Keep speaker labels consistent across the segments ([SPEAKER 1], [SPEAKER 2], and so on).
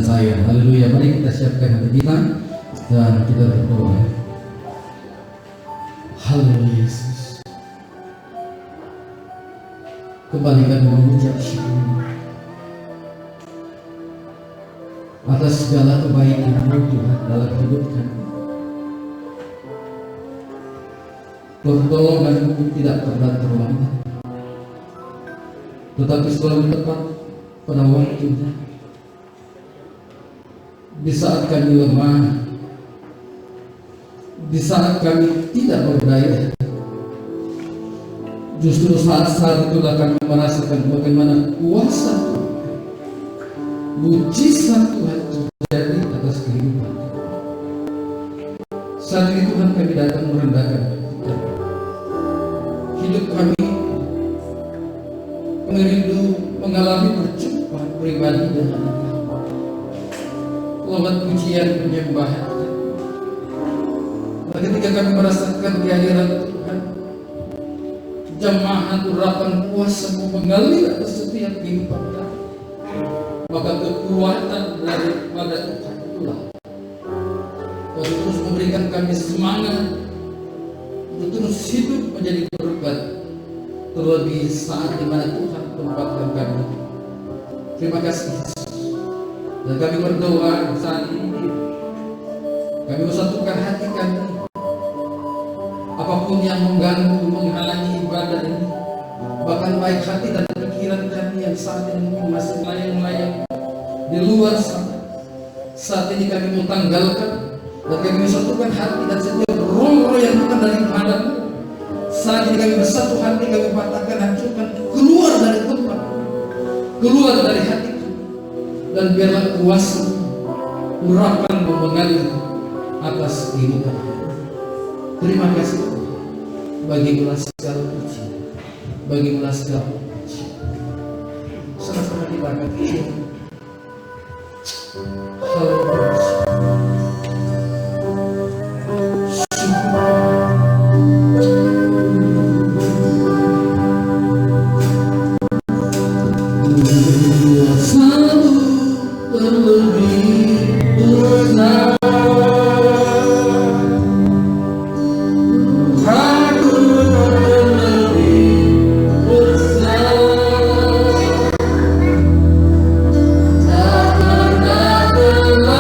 [SPEAKER 1] saya. Haleluya. Mari kita siapkan hati kita dan kita berdoa. Haleluya Yesus. Kembali kami mengucap syukur atas segala kebaikan-Mu Tuhan dalam hidup kami. Pertolongan-Mu tidak pernah terlambat, tetapi selalu tepat pada waktunya. Di saat kami lemah, di saat kami tidak berdaya, justru saat-saat itulah kami merasakan bagaimana kuasa Tuhan, mujizat Tuhan terjadi atas kehidupan kami. Saat ini Tuhan kami datang merendahkan hidup kami, merindu mengalami perjumpaan pribadi dengan Engkau lewat pujian penyembahan. Ketika kami merasakan kehadiran Tuhan, jamahan urapan kuasa-Mu mengalir atas setiap kehidupan kami, maka kekuatan daripada Tuhan itulah terus memberikan kami semangat untuk terus hidup menjadi berkat, terlebih saat di mana Tuhan tempatkan kami. Terima kasih Yesus. Dan kami berdoa saat ini, kami bersatukan hati kami. Apapun yang mengganggu, menghalangi ibadah ini, bahkan baik hati dan pikiran kami yang saat ini masih melayang-layang di luar sana, saat ini kami mau tanggalkan dan kami bersatukan hati, dan setiap roh-roh yang bukan daripada-Mu, saat ini kami bersatu hati, kami patahkan, hancurkan, keluar dari tempat, keluar dari hati kami, dan biarlah kuasa urapan-Mu mengalir atas kehidupan kami. Terima kasih Tuhan, bagi-Mu segala puji, bagi-Mu segala puji. Sama-sama kita akan puji. Haleluya.
[SPEAKER 2] Love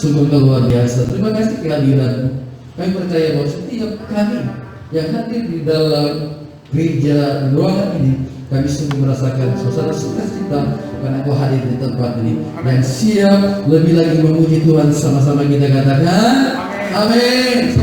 [SPEAKER 1] Sungguh luar biasa. Terima kasih kehadiranmu. Kami percaya bahwa setiap kami yang hadir di dalam gereja ruangan ini, kami sungguh merasakan suasana sukacita karena Engkau hadir di tempat ini dan siap lebih lagi memuji Tuhan. Sama-sama kita katakan amin.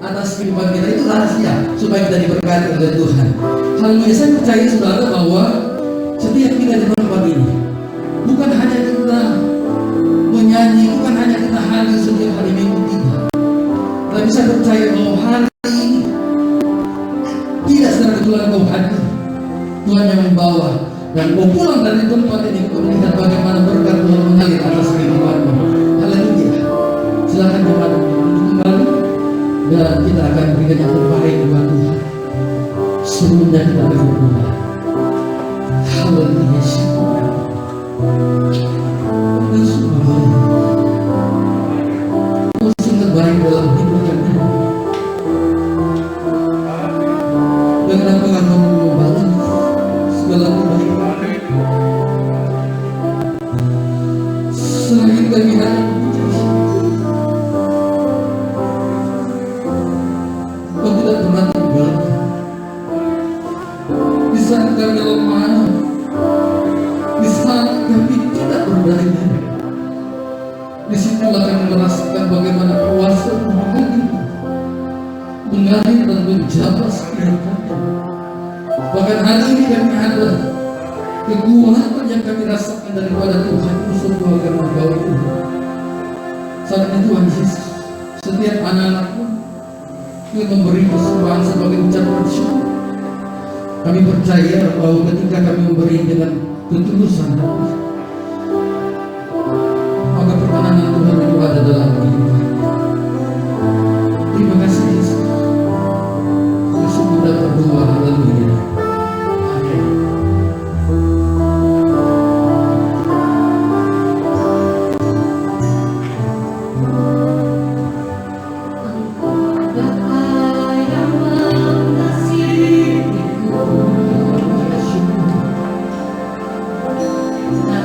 [SPEAKER 1] atas kehidupan kita. Itu rahasia supaya kita diberkati oleh Tuhan. Haleluya. Saya percaya saudara bahwa setiap kita di tempat ini bukan hanya kita menyanyi, bukan hanya kita hadir setiap hari Minggu, tidak. Tapi saya percaya bahwa hari ini tidak secara kebetulan kau hadir, Tuhan yang membawa, dan kau pulang dari tempat ini kau melihat bagaimana berkat Tuhan mengalir atas kehidupanmu. Haleluya. Silakan jemaat duduk kembali dan kita akan berikan yang terbaik buat Tuhan. Sebelumnya kita berdoa. Haleluya. Kau sungguh baik dalam hidup kami. Dan kenapa kamu membalas segala kebaikan? Selain kami hanya kau tidak pernah tinggal. Di saat kami lemah, di saat kami tidak berdaya, disitulah kami merasakan bagaimana kuasa Tuhan mengalir dan menjabat setiap kami. Bahkan hari ini kami ada kekuatan yang kami rasakan daripada Tuhan unsur keluarga membawa Tuhan. Saat itu Tuhan Yesus, setiap anak-anakmu itu memberi persembahan sebagai ucapan syukur. Kami percaya bahwa ketika kami memberi dengan ketulusan hati, maka perkenanan Tuhan itu ada dalam kehidupan. Terima kasih Yesus. Yesus sudah berdoa. Haleluya. Amin.
[SPEAKER 2] Nah,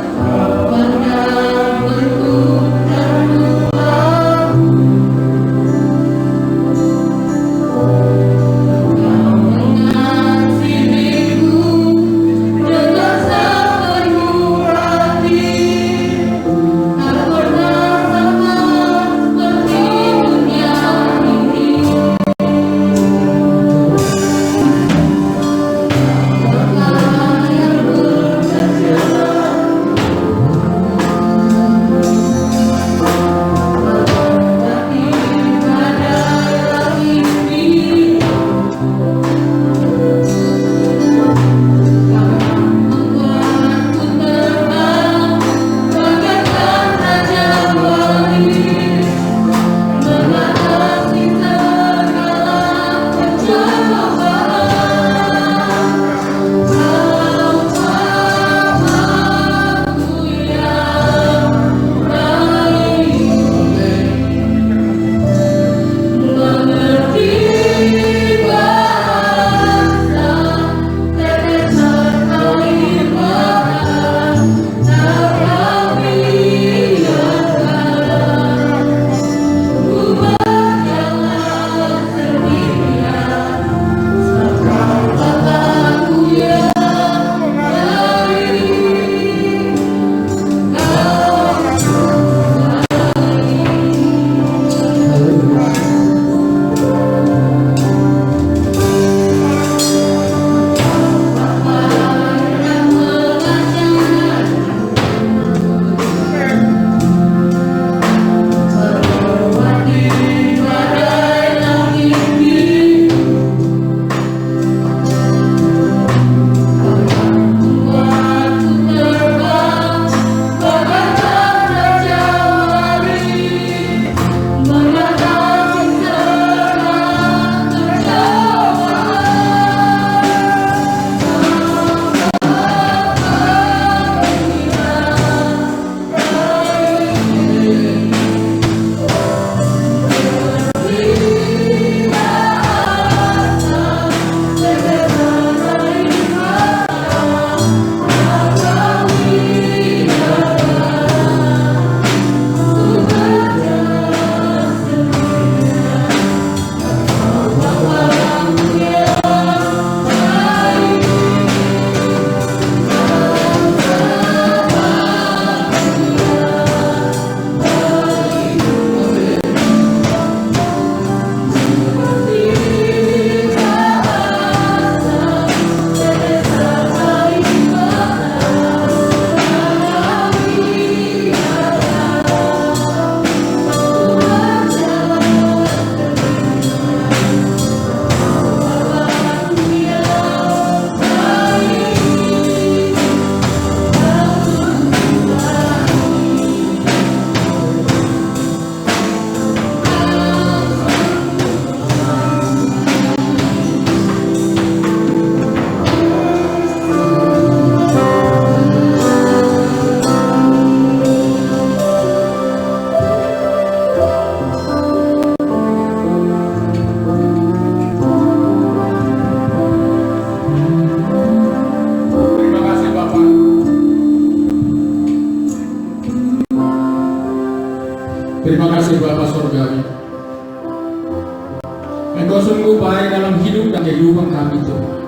[SPEAKER 2] Engkau sungguh baik dalam hidup dan kehidupan kami Tuhan.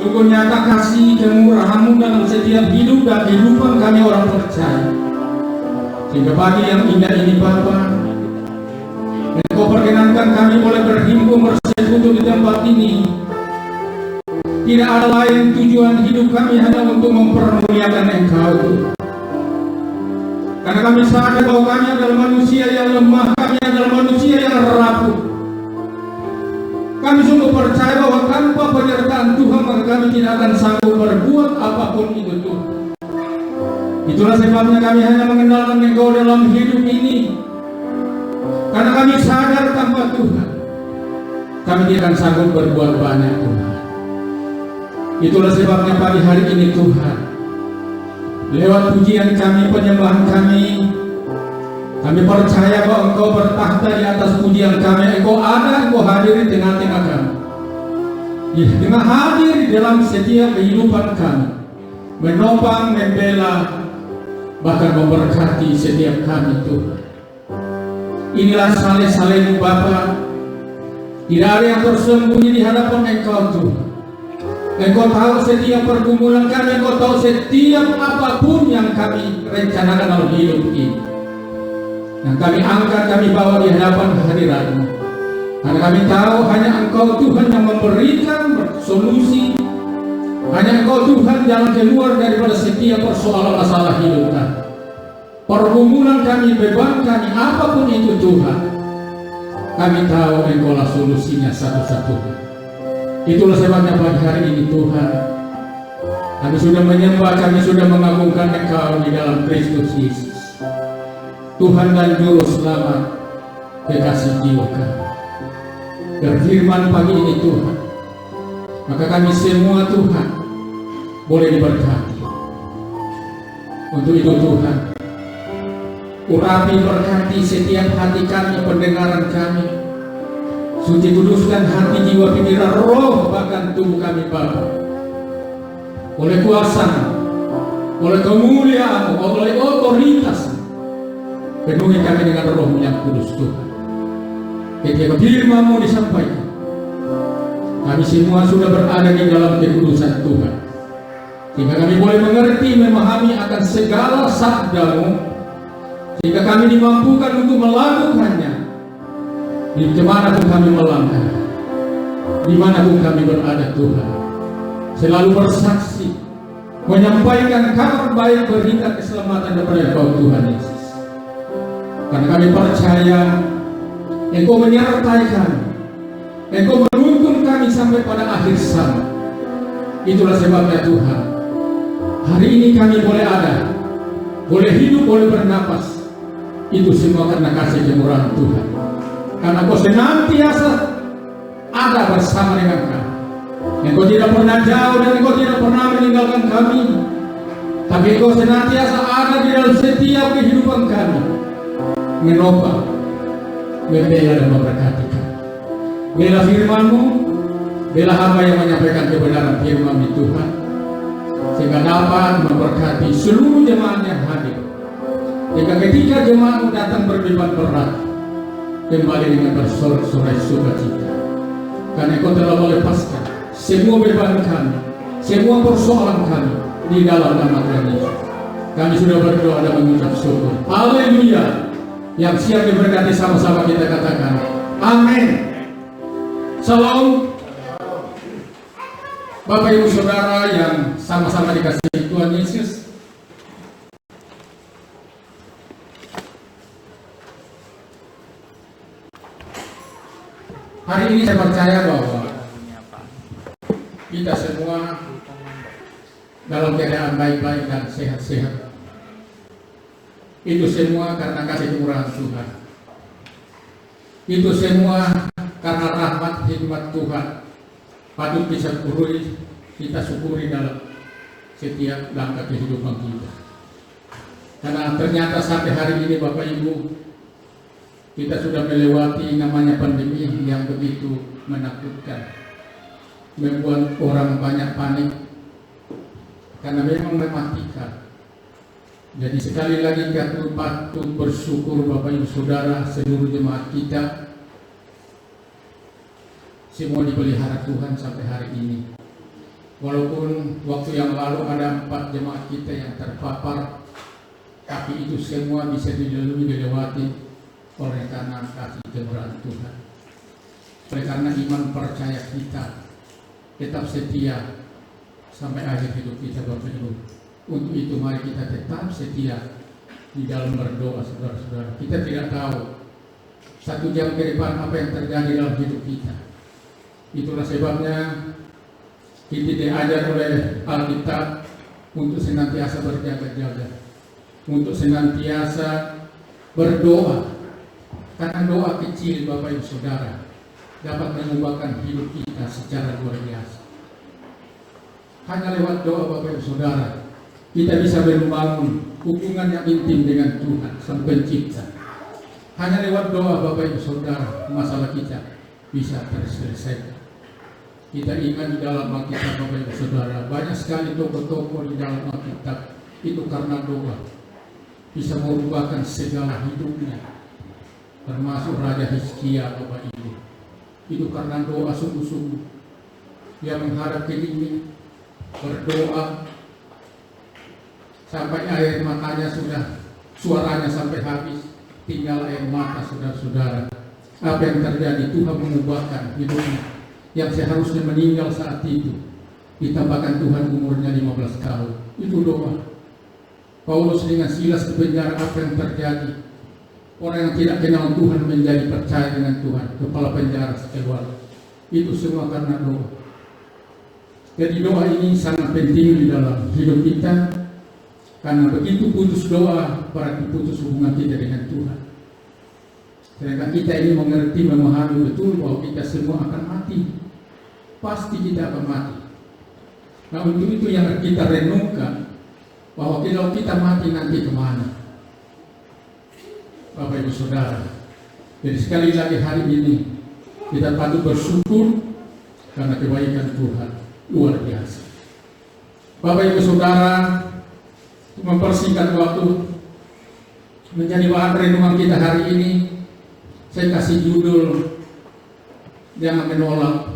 [SPEAKER 2] Sungguh nyata kasih kemurahan-Mu dalam setiap hidup dan kehidupan kami orang percaya. Sehingga pagi yang indah ini Bapa, Engkau perkenankan kami boleh berhimpun bersekutu di tempat ini. Tidak ada lain tujuan hidup kami hanya untuk mempermuliakan Engkau Tuhan. Karena kami sadar bahwa kami adalah manusia yang lemah, kami adalah manusia yang rapuh. Kami sungguh percaya bahwa tanpa penyertaan Tuhan maka kami tidak akan sanggup berbuat apapun itu Tuhan. Itulah sebabnya kami hanya mengenalkan Engkau dalam hidup ini. Karena kami sadar tanpa Tuhan kami tidak akan sanggup berbuat banyak Tuhan. Itulah sebabnya pagi hari ini Tuhan, lewat pujian kami, penyembahan kami percaya bahwa Engkau bertahta di atas pujian kami. Engkau ada, Engkau hadir di tengah-tengah kami. Dengan hadir di dalam setiap kehidupan kami, menopang, membela, bahkan memberkati setiap kami Tuhan. Inilah saleh-saleh-Mu Bapa. Tidak ada yang tersembunyi di hadapan Engkau Tuhan. Engkau tahu setiap pergumulan kami, Engkau tahu setiap apapun yang kami rencanakan dalam hidup ini. Yang kami angkat, kami bawa di hadapan hadirat-Mu. Karena kami tahu hanya Engkau Tuhan yang memberikan solusi. Hanya Engkau Tuhan jalan keluar daripada setiap persoalan masalah hidup kami. Pergumulan kami, beban kami, apapun itu Tuhan, kami tahu Engkau lah solusinya satu-satunya. Itulah sebabnya pagi hari ini Tuhan, kami sudah menyembah, kami sudah mengagungkan Engkau di dalam Kristus Yesus, Tuhan dan Juru Selamat kekasih jiwa kami. Berfirman pagi ini Tuhan, maka kami semua Tuhan boleh diberkati. Untuk itu Tuhan, urapi berkati setiap hati kami, pendengaran kami. Suci kuduskan hati, jiwa, pikiran, roh, bahkan tubuh kami Bapa. Oleh kuasa, oleh kemuliaan, oleh otoritas, penuhi kami dengan roh yang kudus Tuhan. Ketika firman-Mu disampaikan, kami semua sudah berada di dalam kekudusan Tuhan. Sehingga kami boleh mengerti, memahami akan segala sabda-Mu, sehingga kami dimampukan untuk melakukannya. Di mana pun kami melangkah, di mana pun kami berada Tuhan, selalu bersaksi, menyampaikan kabar baik, berita keselamatan daripada Engkau Tuhan Yesus. Karena kami percaya Engkau menyertai kami, Engkau menuntun kami sampai pada akhir zaman. Itulah sebabnya Tuhan, hari ini kami boleh ada, boleh hidup, boleh bernapas. Itu semua karena kasih kemurahan Tuhan. Karena Engkau senantiasa ada bersama dengan kami. Engkau tidak pernah jauh dan Engkau tidak pernah meninggalkan kami. Tapi Engkau senantiasa ada di dalam setiap kehidupan kami, menopang, membela dan memberkati kami. Bela firman-Mu, bela hamba yang menyampaikan kebenaran firman-Mu Tuhan, sehingga dapat memberkati seluruh jemaat yang hadir. Jika ketika jemaat-Mu datang berbeban berat, kembali dengan bersorak-sorai sukacita, karena Engkau telah melepaskan semua beban kami, semua persoalan kami di dalam nama Tuhan Yesus. Kami sudah berdoa dan mengucap syukur. Haleluya. Yang siap diberkati sama-sama kita katakan amin. Salam. Bapak Ibu Saudara yang sama-sama dikasihi Tuhan Yesus, hari ini saya percaya bahwa kita semua dalam keadaan baik-baik dan sehat-sehat. Itu semua karena kasih kemurahan Tuhan. Itu semua karena rahmat hikmat Tuhan. Patut kita syukuri dalam setiap langkah kehidupan kita. Karena ternyata sampai hari ini Bapak Ibu, kita sudah melewati namanya pandemi yang begitu menakutkan, membuat orang banyak panik, karena memang mematikan. Jadi sekali lagi kita patut bersyukur Bapak Ibu Saudara, seluruh jemaat kita, semua dipelihara Tuhan sampai hari ini. Walaupun waktu yang lalu ada 4 jemaat kita yang terpapar, tapi itu semua bisa dilewati oleh karena kasih kemurahan Tuhan. Oleh karena iman percaya kita tetap setia sampai akhir hidup kita, Bapak Ibu. Untuk itu mari kita tetap setia di dalam berdoa, saudara-saudara. Kita tidak tahu 1 jam ke depan apa yang terjadi dalam hidup kita. Itulah sebabnya kita diajar oleh Alkitab untuk senantiasa berjaga-jaga, untuk senantiasa berdoa. Karena doa kecil, Bapak Ibu Saudara, dapat mengubahkan hidup kita secara luar biasa. Hanya lewat doa, Bapak Ibu Saudara, kita bisa membangun hubungan yang intim dengan Tuhan Sang Pencipta. Hanya lewat doa, Bapak Ibu Saudara, masalah kita bisa terselesaikan. Kita ingat di dalam Alkitab, Bapak Ibu Saudara, banyak sekali tokoh-tokoh di dalam Alkitab itu karena doa bisa merubahkan segala hidupnya, termasuk Raja Hizkia, Bapak Ibu. Itu karena doa sungguh-sungguh. Dia menghadap ke dinding, berdoa sampai air matanya suaranya sampai habis, tinggal air mata, saudara-saudara. Apa yang terjadi? Tuhan mengubahkan hidupnya yang seharusnya meninggal saat itu, ditambahkan Tuhan umurnya 15 tahun. Itu doa. Paulus dengan Silas ke penjara, apa yang terjadi? Orang yang tidak kenal Tuhan menjadi percaya dengan Tuhan, kepala penjara keluar. Itu semua karena doa. Jadi doa ini sangat penting di dalam hidup kita, karena begitu putus doa berarti putus hubungan kita dengan Tuhan. Sedangkan kita ini mengerti, memahami betul bahwa kita semua akan mati. Pasti kita akan mati. Nah, untuk itu yang kita renungkan, bahwa kalau kita mati nanti kemana, Bapak Ibu Saudara. Jadi sekali lagi hari ini kita patut bersyukur karena kebaikan Tuhan luar biasa. Bapak Ibu Saudara, mempersingkat waktu menjadi bahan renungan kita hari ini, saya kasih judul, jangan menolak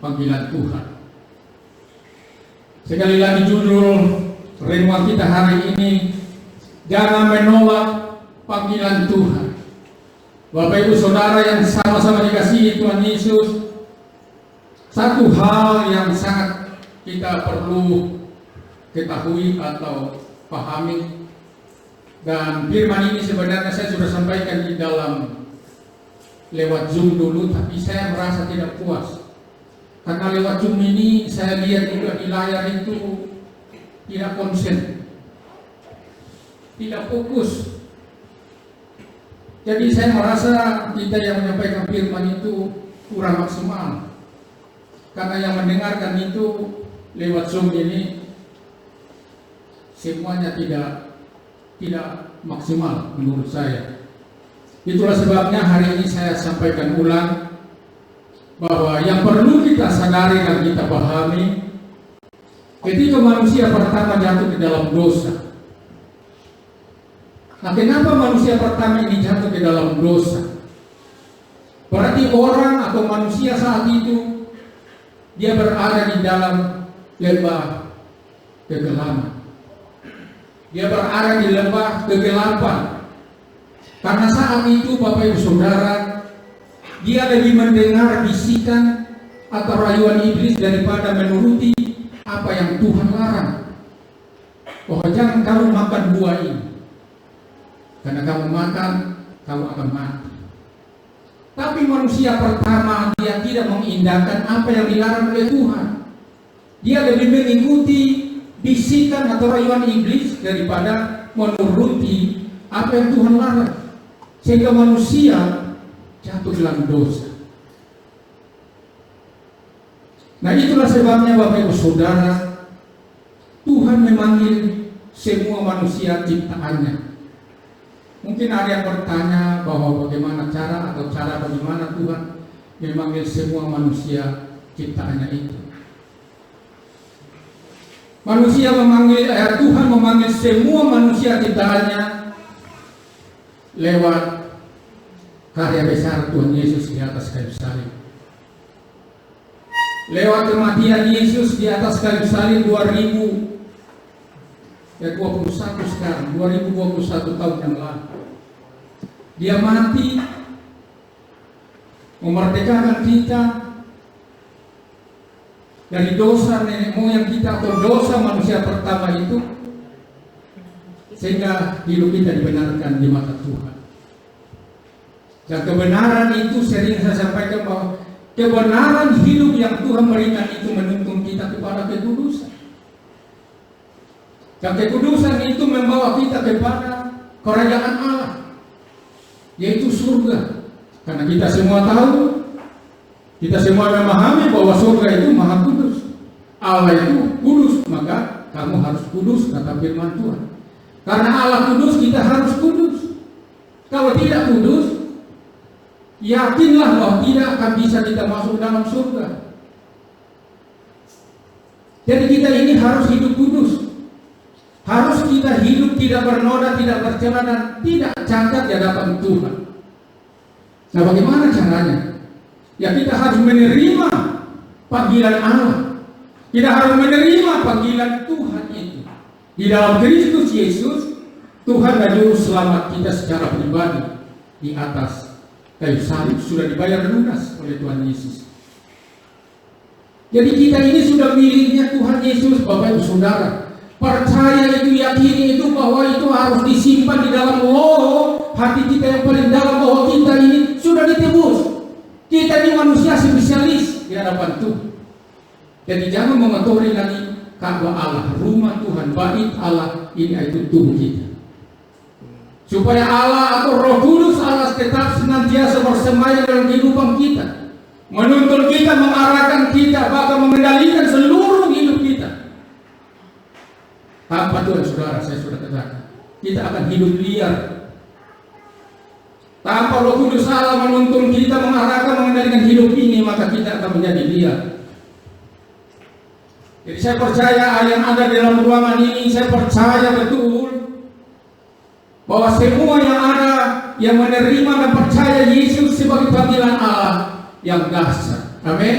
[SPEAKER 2] panggilan Tuhan. Sekali lagi judul renungan kita hari ini, jangan menolak panggilan Tuhan. Bapak Ibu Saudara yang sama-sama dikasihi Tuhan Yesus, satu hal yang sangat kita perlu ketahui atau pahami, dan firman ini sebenarnya saya sudah sampaikan di dalam lewat Zoom dulu, tapi saya merasa tidak puas karena lewat Zoom ini saya lihat juga di layar itu tidak konsen, tidak fokus. Jadi saya merasa kita yang menyampaikan firman itu kurang maksimal, karena yang mendengarkan itu lewat Zoom ini semuanya tidak maksimal menurut saya. Itulah sebabnya hari ini saya sampaikan ulang bahwa yang perlu kita sadari dan kita pahami, ketika manusia pertama jatuh ke dalam dosa. Nah, kenapa manusia pertama ini jatuh ke dalam dosa? Berarti orang atau manusia saat itu dia berada di dalam lembah kegelapan. Dia berada di lembah kegelapan. Karena saat itu Bapak Ibu Saudara, dia lebih mendengar bisikan atau rayuan iblis daripada menuruti apa yang Tuhan larang. Bahwa jangan kamu makan buah ini, karena kamu makan, kamu akan mati. Tapi manusia pertama dia tidak mengindahkan apa yang dilarang oleh Tuhan. Dia lebih mengikuti bisikan atau rayuan iblis daripada menuruti apa yang Tuhan larang, sehingga manusia jatuh dalam dosa. Nah, itulah sebabnya Bapak Ibu Saudara, Tuhan memanggil semua manusia ciptaannya. Mungkin ada yang bertanya bahwa bagaimana cara bagaimana Tuhan memanggil semua manusia ciptaannya itu. Tuhan memanggil semua manusia ciptaannya lewat karya besar Tuhan Yesus di atas kayu salib. lewat kematian Yesus di atas kayu salib 21 sekarang, 2021 tahun yang lalu. Dia mati memerdekakan kita dari dosa nenek moyang kita atau dosa manusia pertama itu, sehingga hidup kita dibenarkan di mata Tuhan. Dan kebenaran itu sering saya sampaikan bahwa kebenaran hidup yang Tuhan berikan itu menuntun kita kepada kekudusan. Dan kekudusan itu membawa kita kepada kerajaan Allah, yaitu surga. Karena kita semua tahu, kita semua memahami bahwa surga itu maha kudus. Allah itu kudus, maka kamu harus kudus, kata firman Tuhan. Karena Allah kudus, kita harus kudus. Kalau tidak kudus, yakinlah bahwa tidak akan bisa kita masuk dalam surga. Jadi kita ini harus hidup kudus. Harus kita hidup tidak bernoda, tidak bercela, dan tidak cacat di hadapan Tuhan. Nah, bagaimana caranya? Ya, kita harus menerima panggilan Allah. Kita harus menerima panggilan Tuhan itu. Di dalam Kristus Yesus, Tuhan dan Juru Selamat kita secara pribadi di atas kayu salib sudah dibayar lunas oleh Tuhan Yesus. Jadi kita ini sudah miliknya Tuhan Yesus, Bapak Ibu Saudara. Percaya itu, yakini itu, bahwa itu harus disimpan di dalam loh hati kita yang paling dalam, bahwa kita ini sudah ditebus. Kita ini manusia spesialis di hadapan Tuhan. Jadi jangan mengotori lagi Ka'bah Allah, rumah Tuhan, bait Allah, ini itu tubuh kita. Supaya Allah atau Roh Kudus Allah tetap senantiasa bersemayam dalam kehidupan kita, menuntun kita, mengarahkan kita, bahkan mengendalikan seluruh hidup kita. Tanpa Tuhan, saudara, saya sudah katakan, kita akan hidup liar. Tanpa Roh Kudus Allah menuntun kita, mengarahkan, mengendalikan hidup ini, maka kita akan menjadi liar. Jadi saya percaya yang ada di dalam ruangan ini, saya percaya betul bahwa semua yang ada yang menerima dan percaya Yesus sebagai panggilan Allah yang dahsyat. Amin.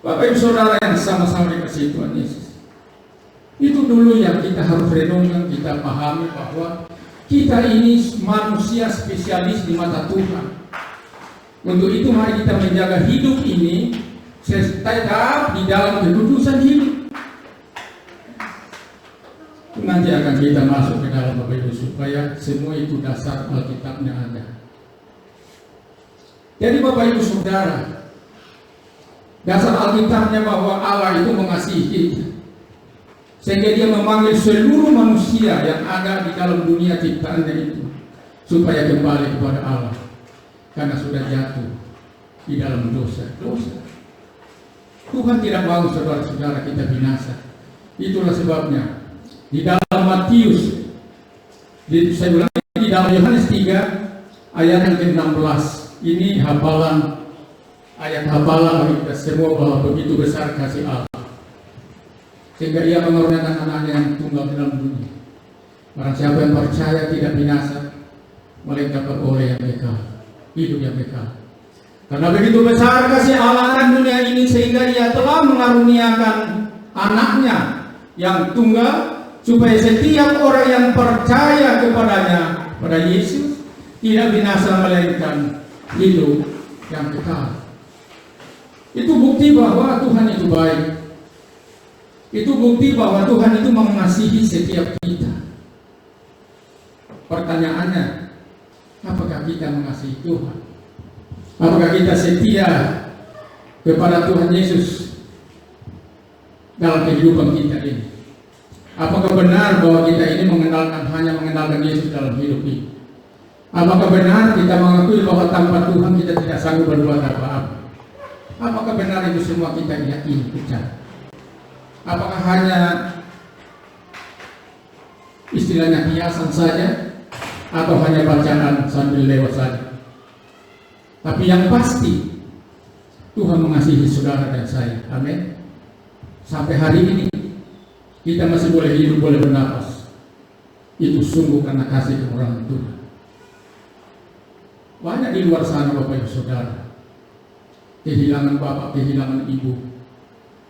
[SPEAKER 2] Bapak Ibu Saudara yang sama-sama dikasihi Tuhan Yesus, itu dulu yang kita harus renungkan, kita pahami bahwa kita ini manusia spesialis di mata Tuhan. Untuk itu mari kita menjaga hidup ini tetap di dalam kekudusan hidup. Nanti akan kita masuk ke dalam Bapak Ibu supaya semua itu dasar Alkitabnya ada. Jadi Bapak Ibu Saudara, dasar Alkitabnya bahwa Allah itu mengasihi kita, sehingga Dia memanggil seluruh manusia yang ada di dalam dunia ciptaannya itu supaya kembali kepada Allah, karena sudah jatuh di dalam dosa. Tuhan tidak mau saudara-saudara kita binasa. Itulah sebabnya di dalam Matius, saya ulang lagi, di dalam Yohanes 3 ayat yang ke-16, ini hafalan, ayat hafalan bagi kita semua, bahwa begitu besar kasih Allah sehingga Ia mengorbankan anaknya yang tunggal di dalam dunia. Barang siapa yang percaya tidak binasa, melainkan beroleh yang kekal, hidup yang kekal. Karena begitu besar kasih Allah akan dunia ini, sehingga Ia telah mengaruniakan anaknya yang tunggal, supaya setiap orang yang percaya kepadanya, pada Yesus, tidak binasa melainkan hidup yang kekal. Itu bukti bahwa Tuhan itu baik. Itu bukti bahwa Tuhan itu mengasihi setiap kita. Pertanyaannya, apakah kita mengasihi Tuhan? Apakah kita setia kepada Tuhan Yesus dalam kehidupan kita ini? Apakah benar bahwa kita ini hanya mengenalkan Yesus dalam hidup ini? Apakah benar kita mengakui bahwa tanpa Tuhan kita tidak sanggup berbuat apa-apa? Apakah benar itu semua kita yakini, percaya? Apakah hanya istilahnya kiasan saja, atau hanya bacaan sambil lewat saja? Tapi yang pasti Tuhan mengasihi saudara dan saya. Amin. Sampai hari ini kita masih boleh hidup, boleh bernapas. Itu sungguh karena kasih kemurahan Tuhan. Banyak di luar sana Bapak Ibu Saudara kehilangan bapak, kehilangan ibu,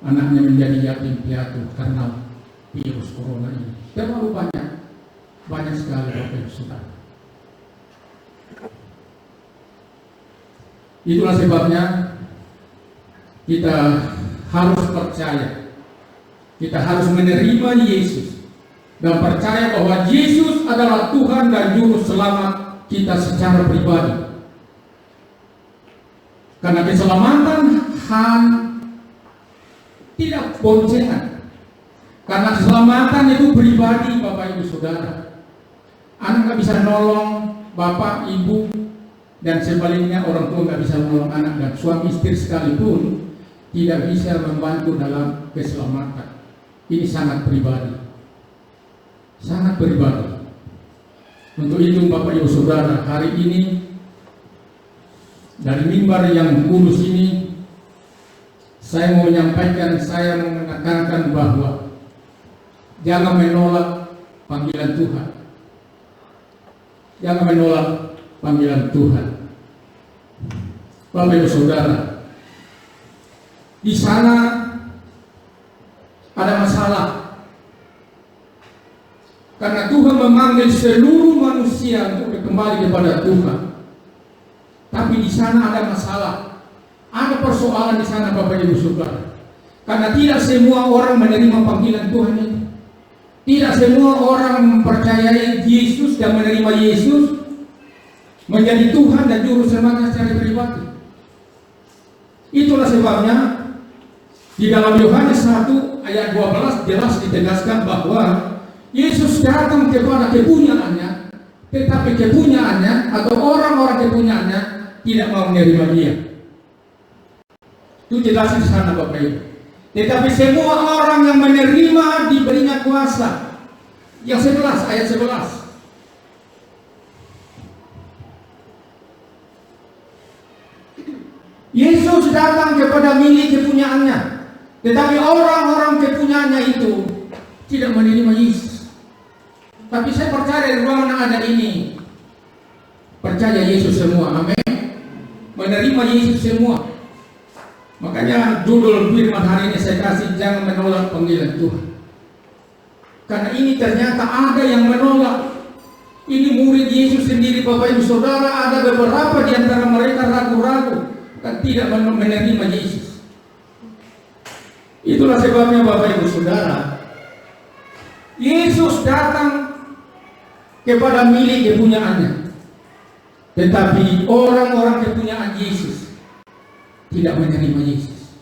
[SPEAKER 2] anaknya menjadi yatim piatu karena virus corona ini. Terlalu banyak sekali Bapak Ibu Saudara. Itulah sebabnya kita harus percaya, kita harus menerima Yesus dan percaya bahwa Yesus adalah Tuhan dan Juru Selamat kita secara pribadi. Karena keselamatan tidak boncengan. Karena keselamatan itu pribadi Bapak Ibu Saudara. Anak nggak bisa nolong bapak, ibu, dan sebaliknya orang tua nggak bisa nolong anak, dan suami istri sekalipun tidak bisa membantu dalam keselamatan. Ini sangat pribadi. Sangat pribadi. Untuk itu Bapak Ibu Saudara, hari ini dari mimbar yang kudus ini saya mau menyampaikan, saya menekankan bahwa jangan menolak panggilan Tuhan. Jangan menolak panggilan Tuhan. Bapak Ibu Saudara, di sana ada masalah. Karena Tuhan memanggil seluruh manusia untuk kembali kepada Tuhan. Tapi di sana ada masalah. Ada persoalan di sana Bapak Ibu Saudara. Karena tidak semua orang menerima panggilan Tuhan itu. Tidak semua orang mempercayai Yesus dan menerima Yesus menjadi Tuhan dan Juru Selamat secara pribadi. Itulah sebabnya di dalam Yohanes 1 ayat 12 jelas ditegaskan bahwa Yesus datang kepada kepunyaannya, tetapi kepunyaannya atau orang-orang kepunyaannya tidak mau menerima Dia. Itu jelas di sana Bapak Ibu. Tetapi semua orang yang menerima diberinya kuasa. Yang 11, ayat 11. Yesus datang kepada milik kepunyaannya, tetapi orang-orang kepunyaannya itu tidak menerima Yesus. Tapi saya percaya di ruangan yang ada ini percaya Yesus semua, amin. Menerima Yesus semua. Makanya judul firman hari ini saya kasih, jangan menolak panggilan Tuhan. Karena ini ternyata ada yang menolak. Ini murid Yesus sendiri Bapak Ibu Saudara, ada beberapa di antara mereka ragu-ragu dan tidak menerima Yesus. Itulah sebabnya Bapak Ibu Saudara, Yesus datang kepada milik kepunyaannya, tetapi orang-orang kepunyaan Yesus tidak menerima Yesus.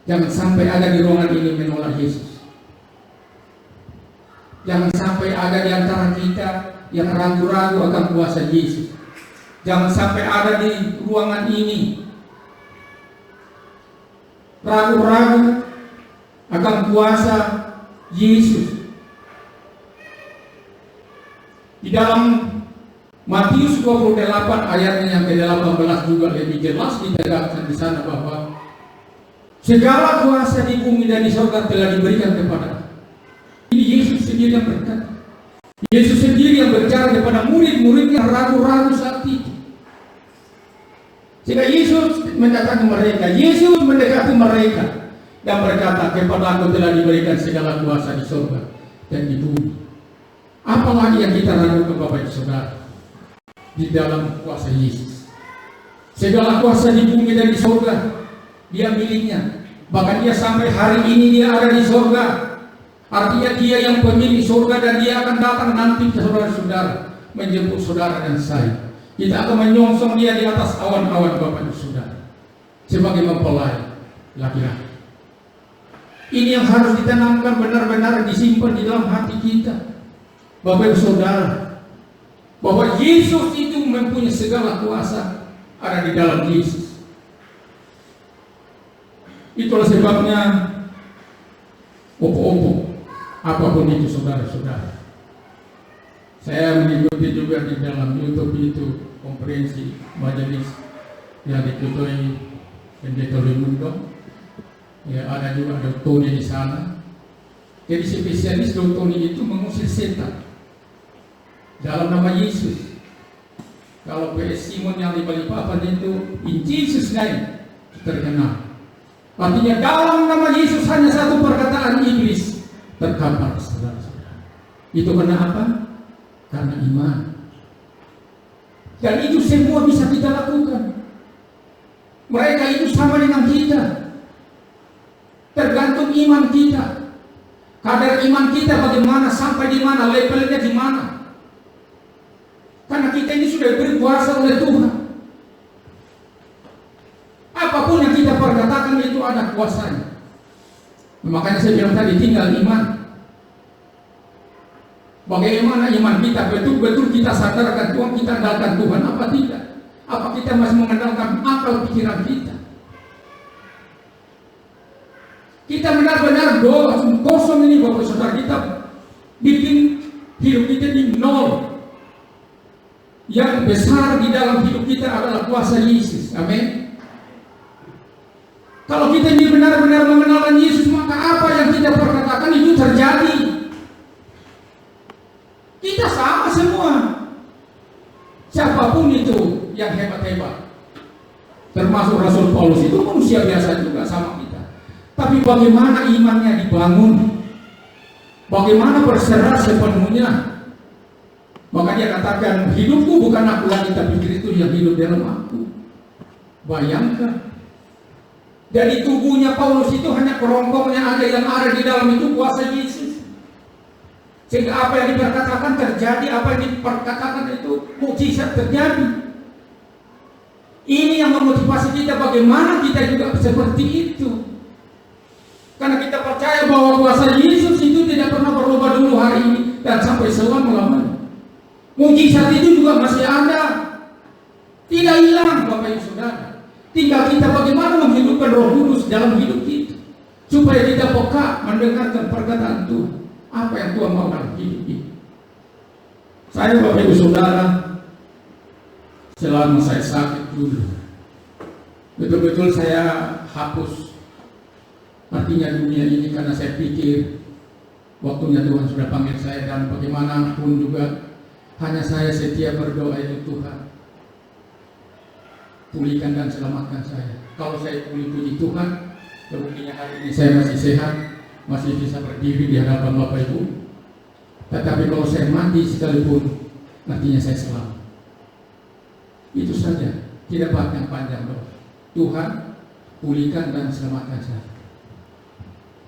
[SPEAKER 2] Jangan sampai ada di ruangan ini menolak Yesus. Jangan sampai ada di antara kita yang ragu-ragu akan kuasa Yesus. Jangan sampai ada di ruangan ini ragu-ragu akan kuasa Yesus. Di dalam Matius 28 ayatnya yang ke-18 juga lebih jelas ditegaskan di sana bahwa segala kuasa di bumi dan di surga telah diberikan kepada. Ini Yesus sendiri yang berkata. Yesus sendiri yang berbicara kepada murid-murid yang ragu-ragu saat itu. Sehingga Yesus mendekati mereka dan berkata, kepada Aku telah diberikan segala kuasa di surga dan di bumi. Apalagi yang kita ragukan Bapak Ibu Saudara? Di dalam kuasa Yesus, segala kuasa di bumi dan di surga Dia miliknya. Bahkan Dia sampai hari ini Dia ada di surga. Artinya Dia yang pemilik surga, dan Dia akan datang nanti ke saudara-saudara menjemput saudara dan saya. Kita akan menyongsong Dia di atas awan-awan Bapak Ibu Saudara sebagai mempelai laki-laki. Ini yang harus ditanamkan, benar-benar disimpan di dalam hati kita Bapak Ibu Saudara, bahwa Yesus itu mempunyai segala kuasa ada di dalam Yesus. Itulah sebabnya opo-opo apapun itu saudara-saudara. Saya mengikuti juga di dalam YouTube itu konferensi majelis yang diketuai Pendeta Raimundo. Ya, ada juga Dr. Tony di sana. Jadi spesialis Dr. Tony itu mengusir setan dalam nama Yesus. Kalau PS Simon yang di Balikpapan itu in Jesus name, terkenal. Artinya dalam nama Yesus hanya satu perkataan iblis terkapar, saudara-saudara. Itu karena apa? Karena iman. Dan itu semua bisa kita lakukan. Mereka itu sama dengan kita. Tergantung iman kita. Kadar iman kita bagaimana, sampai di mana, levelnya di mana. Karena kita ini sudah berkuasa oleh Tuhan. Apapun yang kita perkatakan itu ada kuasanya. Makanya saya bilang tadi, tinggal iman. Bagaimana iman kita betul-betul kita sadarkan Tuhan, kita andalkan Tuhan, apa tidak? Apa kita masih mengandalkan akal pikiran kita? Kita benar-benar kosong ini Bapak Saudara, kita bikin hidup kita di nol. Yang besar di dalam hidup kita adalah kuasa Yesus. Amin. Kalau kita ini benar-benar mengenalkan Yesus, maka apa yang kita perkatakan itu terjadi. Kita sama semua. Siapapun itu yang hebat-hebat, termasuk Rasul Paulus, itu manusia biasa juga sama kita. Tapi bagaimana imannya dibangun, bagaimana berserah sepenuhnya. Maka dia katakan, hidupku bukan aku lagi, tapi Kristus yang hidup dalam aku. Bayangkan, dari tubuhnya Paulus itu hanya kerongkongnya aja yang ada di dalam itu kuasa Yesus. Sehingga apa yang diperkatakan terjadi, apa yang diperkatakan itu mukjizat terjadi. Ini yang memotivasi kita, bagaimana kita juga seperti itu. Karena kita percaya bahwa kuasa Yesus itu tidak pernah berubah dulu hari ini dan sampai selama-lamanya. Mukjizat itu juga masih ada, tidak hilang Bapak Ibu Saudara. Tinggal kita bagaimana menghidupkan Roh Kudus dalam hidup kita, supaya kita peka mendengarkan perkataan Tuhan, apa yang Tuhan mau dalam hidup kita. Saya Bapak Ibu Saudara, selama saya sakit dulu, betul-betul saya hapus artinya dunia ini, karena saya pikir waktunya Tuhan sudah panggil saya, dan bagaimanapun juga hanya saya setia berdoa itu, Tuhan pulihkan dan selamatkan saya. Kalau saya pulih, puji Tuhan, buktinya hari ini saya masih sehat, masih bisa berdiri di hadapan Bapak Ibu. Tetapi kalau saya mati sekalipun, artinya saya selamat. Itu saja, tidak panjang-panjang doa. Tuhan pulihkan dan selamatkan saya.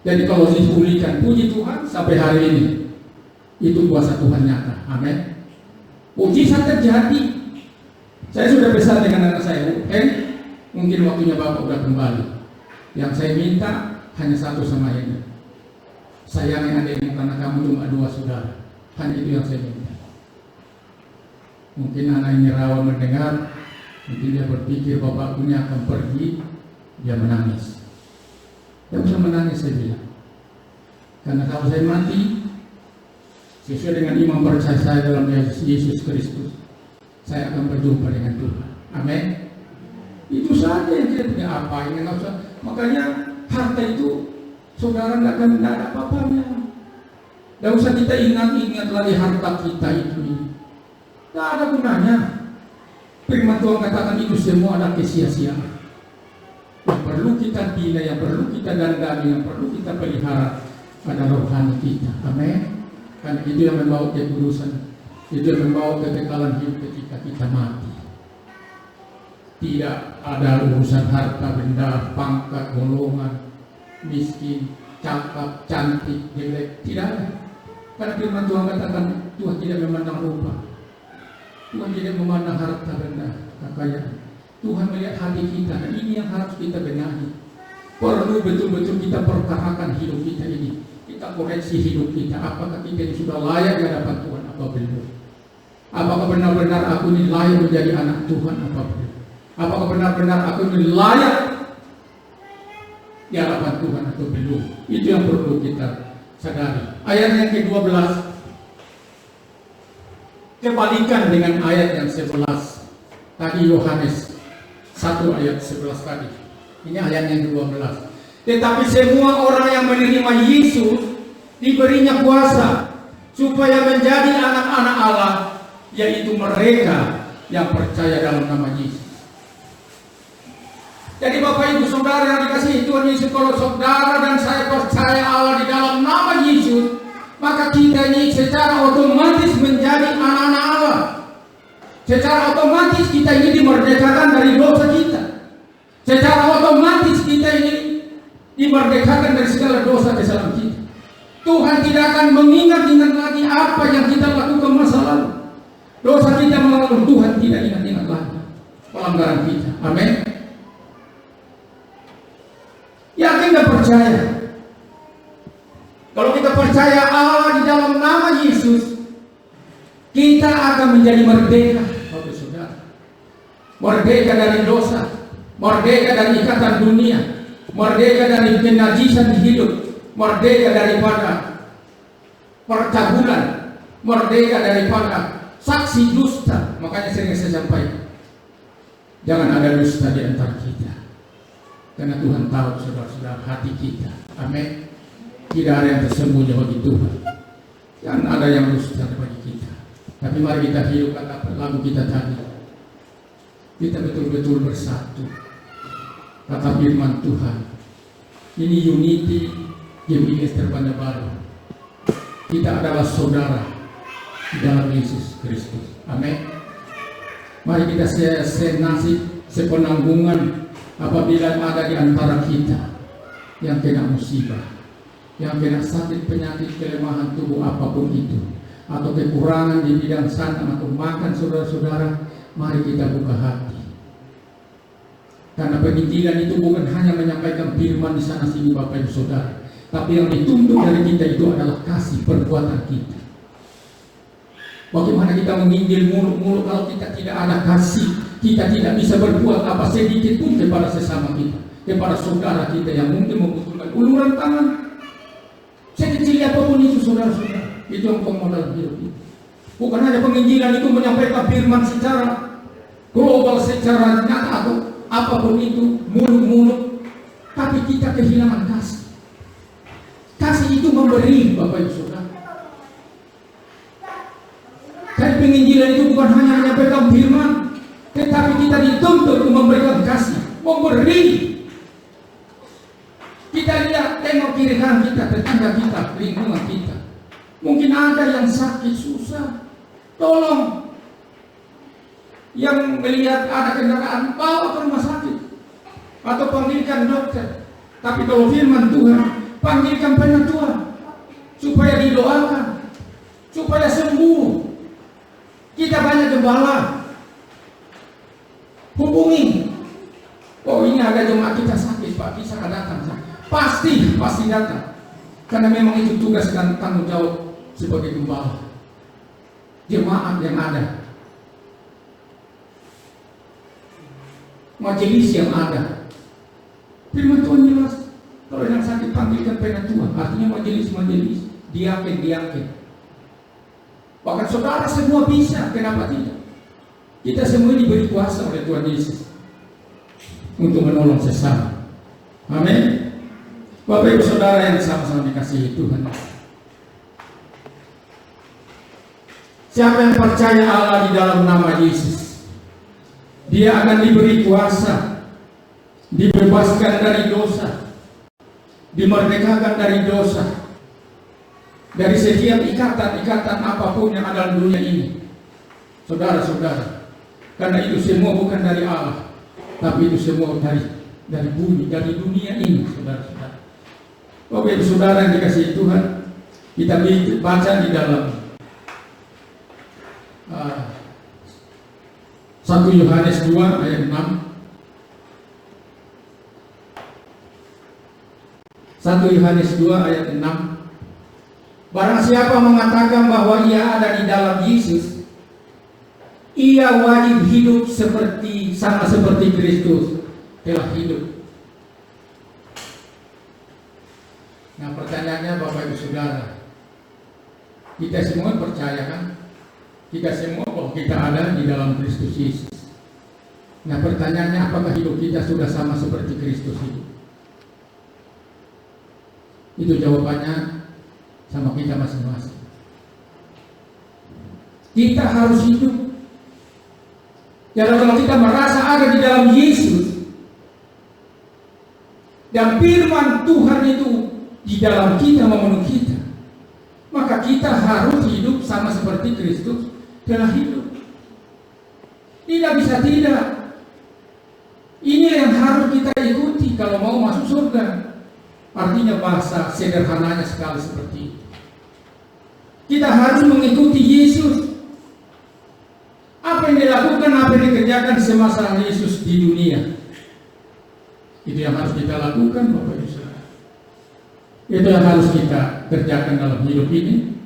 [SPEAKER 2] Jadi kalau dipulihkan, puji Tuhan, sampai hari ini itu kuasa Tuhan nyata. Amin. Mukjizat terjadi. Saya sudah besar dengan anak saya, mungkin waktunya Bapak sudah kembali. Yang saya minta hanya satu sama ini, sayangi adikmu karena kamu cuma 2 saudara. Hanya itu yang saya minta. Mungkin anak ini rawan mendengar, mungkin dia berpikir bapakku ini akan pergi, dia menangis. Dia bisa menangis, saya bilang. Karena kalau saya mati, sesuai dengan iman percaya saya dalam Yesus Kristus, saya akan berjumpa dengan Tuhan. Amin. Itu saja yang kita punya, apa yang nggak usah. Makanya harta itu saudara nggak ada apa-apanya. Nggak usah kita ingat-ingat lagi harta kita itu. Nggak ada gunanya. Firman Tuhan katakan itu semua ada kesia-siaan. Yang perlu kita bina, yang perlu kita dandani, yang perlu kita pelihara pada rohani kita. Amin. Karena itu yang membawa kekudusan, itu yang membawa kekekalan hidup ketika kita mati. Tidak ada urusan harta benda, pangkat, golongan, miskin, cakap, cantik, jelek, tidak ada. Karena firman Tuhan katakan Tuhan tidak memandang rupa, Tuhan tidak memandang harta benda, kekayaan. Tuhan melihat hati kita, dan ini yang harus kita benahi. Perlu betul-betul kita perkarakan hidup kita ini. Kita koreksi hidup kita. Apakah kita ini sudah layak di hadapan Tuhan atau belum? Apakah benar-benar aku ini layak menjadi anak Tuhan atau belum? Apakah benar-benar aku ini layak di hadapan Tuhan atau belum? Itu yang perlu kita sadari. Ayat yang ke-12 kebalikan dengan ayat yang 11 tadi, Yohanes 1 ayat 11 tadi. Ini ayat yang 12. Tetapi semua orang yang menerima Yesus diberinya kuasa supaya menjadi anak-anak Allah, yaitu mereka yang percaya dalam nama Yesus. Jadi Bapak Ibu Saudara yang dikasihi Tuhan Yesus, kalau saudara dan saya percaya Allah di dalam nama Yesus, maka kita ini secara otomatis menjadi anak-anak Allah. Secara otomatis kita ini dimerdekakan dari dosa kita. Secara otomatis kita ini dimerdekakan dari segala dosa kesalahan kita. Tuhan tidak akan mengingat-ingat lagi apa yang kita lakukan masa lalu. Dosa kita melalu, Tuhan tidak ingat-ingat lagi pelanggaran kita. Amin. Yakin dan percaya. Kalau kita percaya Allah di dalam nama Yesus, kita akan menjadi merdeka, Bapak Saudara. Merdeka dari dosa, merdeka dari ikatan dunia, merdeka dari kenajisan hidup, merdeka daripada percabulan, merdeka daripada saksi dusta. Makanya sering saya sampaikan, jangan ada dusta di antara kita, karena Tuhan tahu saudara-saudara hati kita. Amin. Tidak ada yang tersembunyi bagi Tuhan, jangan ada yang dusta bagi kita. Tapi mari kita hidup kata lagu kita tadi, kita betul-betul bersatu. Kata firman Tuhan, ini unity GBS terbanyak baru. Kita adalah saudara di dalam Yesus Kristus. Amin. Mari kita senasib, sepenanggungan apabila ada di antara kita yang kena musibah, yang kena sakit, penyakit, kelemahan tubuh apapun itu, atau kekurangan di bidang sana atau makan, saudara-saudara, mari kita buka hati. Karena penginjilan itu bukan hanya menyampaikan firman di sana sini Bapak Ibu Saudara, tapi yang dituntut dari kita itu adalah kasih perbuatan kita. Bagaimana kita menginjil muluk-muluk kalau kita tidak ada kasih? Kita tidak bisa berbuat apa sedikit pun kepada sesama kita, kepada saudara kita yang mungkin membutuhkan uluran tangan. Sekecil apapun itu saudara-saudara, itu yang modal hidup itu. Bukan hanya penginjilan itu menyampaikan firman secara global, secara nyata atau apapun itu, muluk-muluk, tapi kita kehilangan kasih. Kasih itu memberi, Bapak Ibu Saudara. Jadi penginjilan itu bukan hanya menyampaikan firman, tetapi kita dituntut untuk memberikan kasih, memberi. Kita lihat, tengok kiri kanan kita, tetangga kita, lingkungan kita. Mungkin ada yang sakit, susah, tolong. Yang melihat ada kendaraan, bawa ke rumah sakit atau panggilkan dokter. Tapi kalau firman Tuhan, panggilkan penatua supaya didoakan, supaya sembuh. Kita banyak gembala, hubungi. Oh ini ada jemaat kita sakit Pak, bisa datang. Pasti datang. Karena memang itu tugas dan tanggung jawab sebagai gembala. Jemaat yang ada, majelis yang ada, firman Tuhan jelas. Kalau yang sakit panggilkan penatua, artinya majelis, diaken. Bahkan saudara semua bisa, kenapa tidak? Kita semua diberi kuasa oleh Tuhan Yesus untuk menolong sesama. Amin. Bapak Ibu Saudara yang sama-sama dikasihi Tuhan, siapa yang percaya Allah di dalam nama Yesus, dia akan diberi kuasa, dibebaskan dari dosa, dimerdekakan dari dosa, dari setiap ikatan apapun yang ada di dunia ini. Saudara-saudara, karena itu semua bukan dari Allah, tapi itu semua dari bumi, dari dunia ini, saudara-saudara. Bapak Ibu Saudara yang dikasihi Tuhan, kita baca di dalam 1 Yohanes 2 ayat 6. 1 Yohanes 2 ayat 6. Barang siapa mengatakan bahwa ia ada di dalam Yesus, ia wajib hidup sama seperti Kristus telah hidup. Nah pertanyaannya Bapak Ibu Saudara, kita semua percaya kan? Kita semua bahwa kita ada di dalam Kristus Yesus. Nah pertanyaannya, apakah hidup kita sudah sama seperti Kristus hidup? Itu jawabannya sama kita masing-masing. Kita harus hidup. Jadi kalau kita merasa ada di dalam Yesus, dan firman Tuhan itu di dalam kita memenuhi kita, maka kita harus hidup sama seperti Kristus telah hidup. Tidak bisa tidak. Ini yang harus kita ikuti kalau mau masuk surga. Artinya bahasa sederhananya sekali seperti itu. Kita harus mengikuti Yesus. Apa yang dilakukan, apa yang dikerjakan semasa Yesus di dunia, itu yang harus kita lakukan, Bapak Ibu Saudara. Itu yang harus kita kerjakan dalam hidup ini.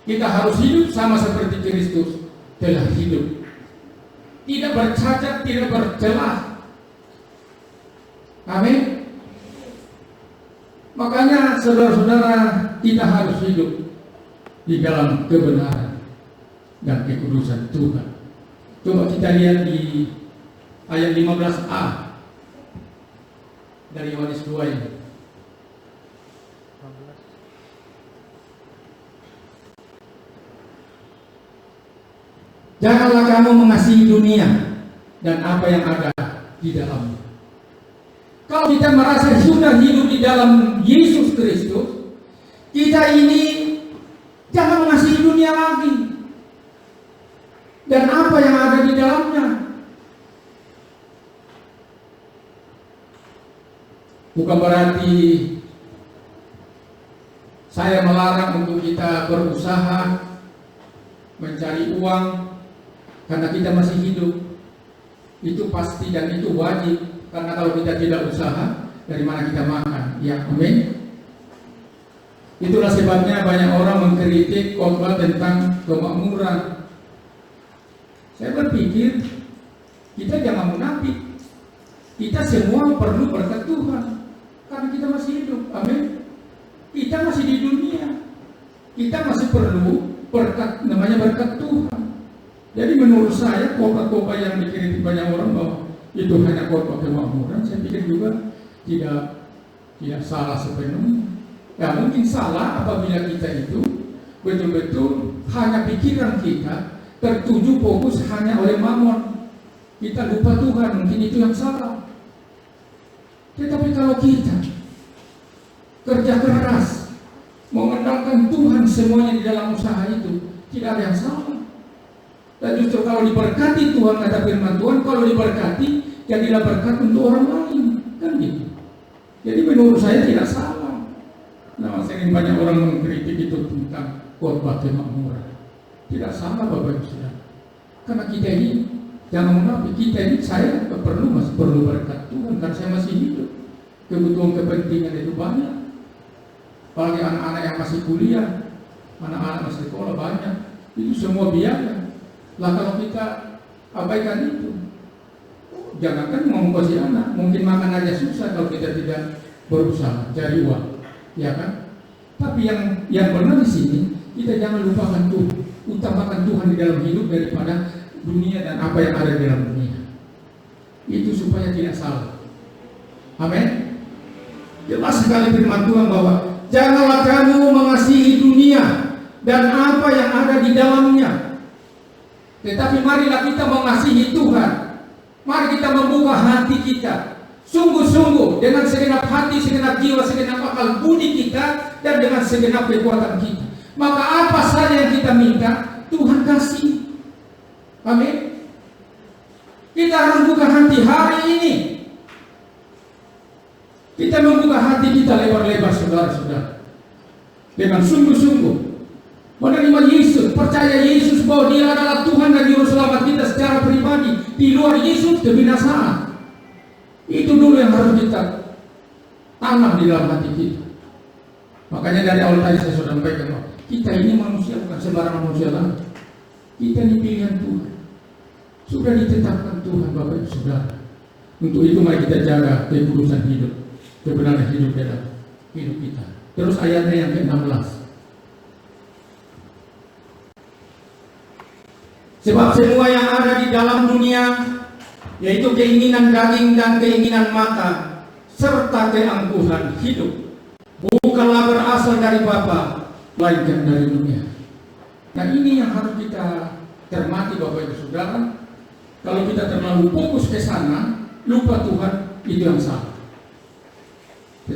[SPEAKER 2] Kita harus hidup sama seperti Kristus telah hidup. Tidak bercacat, tidak bercelah. Amin. Makanya saudara-saudara, kita harus hidup di dalam kebenaran dan kekudusan Tuhan. Coba kita lihat di ayat 15a dari Yohanes 2 ini. Janganlah kamu mengasihi dunia dan apa yang ada di dalamnya. Kalau kita merasa sudah hidup di dalam Yesus Kristus, kita ini jangan mengasihi dunia lagi dan apa yang ada di dalamnya. Bukan berarti saya melarang untuk kita berusaha mencari uang karena kita masih hidup. Itu pasti dan itu wajib. Karena kalau kita tidak usaha, dari mana kita makan? Ya, amin. Itulah sebabnya banyak orang mengkritik khotbah tentang kemakmuran. Saya berpikir kita jangan munafik. Kita semua perlu berkat Tuhan karena kita masih hidup. Amin. Kita masih di dunia. Kita masih perlu berkat, namanya berkat Tuhan. Jadi menurut saya khotbah-khotbah yang dikritik banyak orang bahwa itu hanya khotbah kemakmuran, saya pikir juga tidak salah sepenuhnya. Ya mungkin salah apabila kita itu betul-betul hanya pikiran kita tertuju fokus hanya oleh mamon. Kita lupa Tuhan, mungkin itu yang salah. Tetapi kalau kita kerja keras, mengandalkan Tuhan semuanya di dalam usaha itu, tidak ada yang salah. Dan justru kalau diberkati Tuhan, kata firman Tuhan, kalau diberkati, jadilah berkat untuk orang lain, kan gitu. Jadi menurut saya tidak salah. Nah, sering banyak orang mengkritik itu tentang khotbah kemakmuran. Tidak salah, Bapak Ibu Saudara. Karena kita ini, jangan munafik, kita ini saya masih perlu berkat Tuhan, karena saya masih hidup. Kebutuhan kepentingan itu banyak. Apalagi anak-anak yang masih kuliah, anak-anak masih sekolah banyak, itu semua biaya. Lah kalau kita abaikan itu, jangankan mengongkosi anak, mungkin makan aja susah kalau kita tidak berusaha cari uang, ya kan? Tapi yang benar di sini, kita jangan lupakan Tuhan, utamakan Tuhan di dalam hidup daripada dunia dan apa yang ada di dalam dunia. Itu supaya tidak salah. Amin. Jelas sekali firman Tuhan bahwa janganlah kamu mengasihi dunia dan apa yang ada di dalamnya. Tetapi marilah kita mengasihi Tuhan. Mari kita membuka hati kita sungguh-sungguh dengan segenap hati, segenap jiwa, segenap akal budi kita, dan dengan segenap kekuatan kita. Maka apa saja yang kita minta, Tuhan kasih. Amin. Kita harus buka hati hari ini. Kita membuka hati kita lebar-lebar, saudara-saudara, dengan sungguh-sungguh menerima Yesus, percaya Yesus bahwa Dia adalah Tuhan dan Juru Selamat kita secara pribadi. Di luar Yesus kebinasaan. Itu dulu yang harus kita tanam di dalam hati kita. Makanya dari awal tadi saya sudah sampaikan, kita ini manusia bukan sembarang manusia lagi. Kita ini pilihan Tuhan. Sudah ditetapkan Tuhan, Bapak Ibu Saudara. Untuk itu mari kita jaga kekudusan hidup, kebenaran hidup dalam hidup kita. Terus ayatnya yang ke-16. Sebab semua yang ada di dalam dunia, yaitu keinginan daging dan keinginan mata, serta keangkuhan hidup, bukanlah berasal dari Bapa, melainkan dari dunia. Nah ini yang harus kita cermati, Bapak Ibu Saudara. Kalau kita terlalu fokus ke sana, lupa Tuhan, itu yang salah.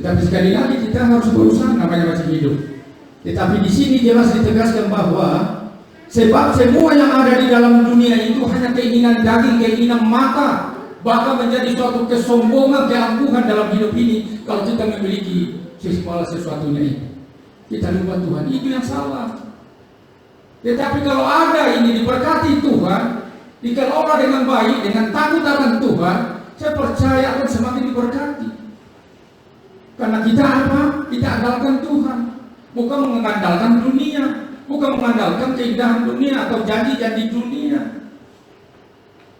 [SPEAKER 2] Tetapi sekali lagi kita harus berusaha, namanya masih hidup. Tetapi di sini jelas ditegaskan bahwa sebab semua yang ada di dalam dunia itu hanya keinginan daging, keinginan mata, bahkan menjadi suatu kesombongan, keangkuhan dalam hidup ini. Kalau kita memiliki sesuatunya itu, kita lupa Tuhan, itu yang salah. Tetapi kalau ada ini diberkati Tuhan, dikelola dengan baik, dengan takut akan Tuhan, saya percaya akan semakin diberkati. Karena kita apa? Kita andalkan Tuhan, bukan mengandalkan dunia, bukan mengandalkan keindahan dunia atau janji-janji dunia.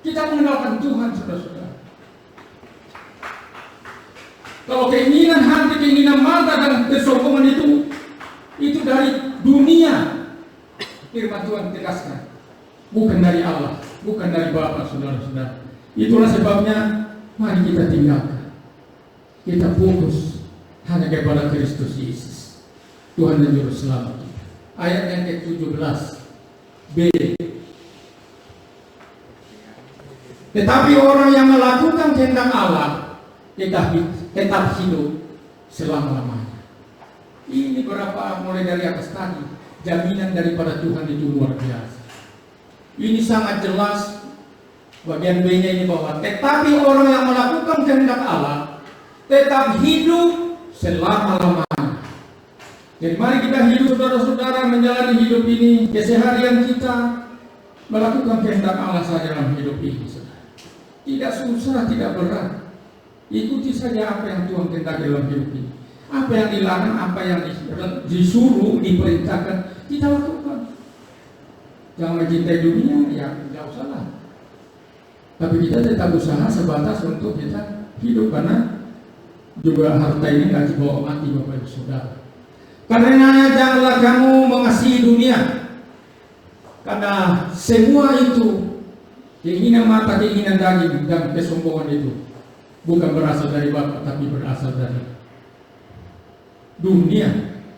[SPEAKER 2] Kita mengandalkan Tuhan, saudara-saudara. Kalau keinginan hati, keinginan mata dan kesombongan itu dari dunia, firman Tuhan tegaskan, bukan dari Allah, bukan dari Bapa, saudara-saudara. Itulah sebabnya mari kita tinggalkan, kita fokus hanya kepada Kristus Yesus, Tuhan dan Juru Selamat kita. Ayat yang ke-17b. Tetapi orang yang melakukan kehendak Allah tetap hidup selama-lamanya. Ini berapa mulai dari atas tadi, jaminan daripada Tuhan itu luar biasa. Ini sangat jelas. Bagian B-nya ini bahwa tetapi orang yang melakukan kehendak Allah tetap hidup selama-lamanya. Jadi mari kita hidup, saudara-saudara, menjalani hidup ini, keseharian kita melakukan kehendak Allah saja dalam hidup ini, saudara. Tidak susah, tidak berat. Ikuti saja apa yang Tuhan kehendaki dalam hidup ini. Apa yang dilarang, apa yang disuruh, diperintahkan, kita lakukan. Jangan mencintai dunia, ya tidak usahlah. Tapi kita tetap usaha sebatas untuk kita hidup, karena juga harta ini nggak dibawa mati, Bapak Ibu Saudara. Karenanya janganlah kamu mengasihi dunia, karena semua itu keinginan mata, keinginan daging dan kesombongan itu bukan berasal dari Bapa, tapi berasal dari dunia.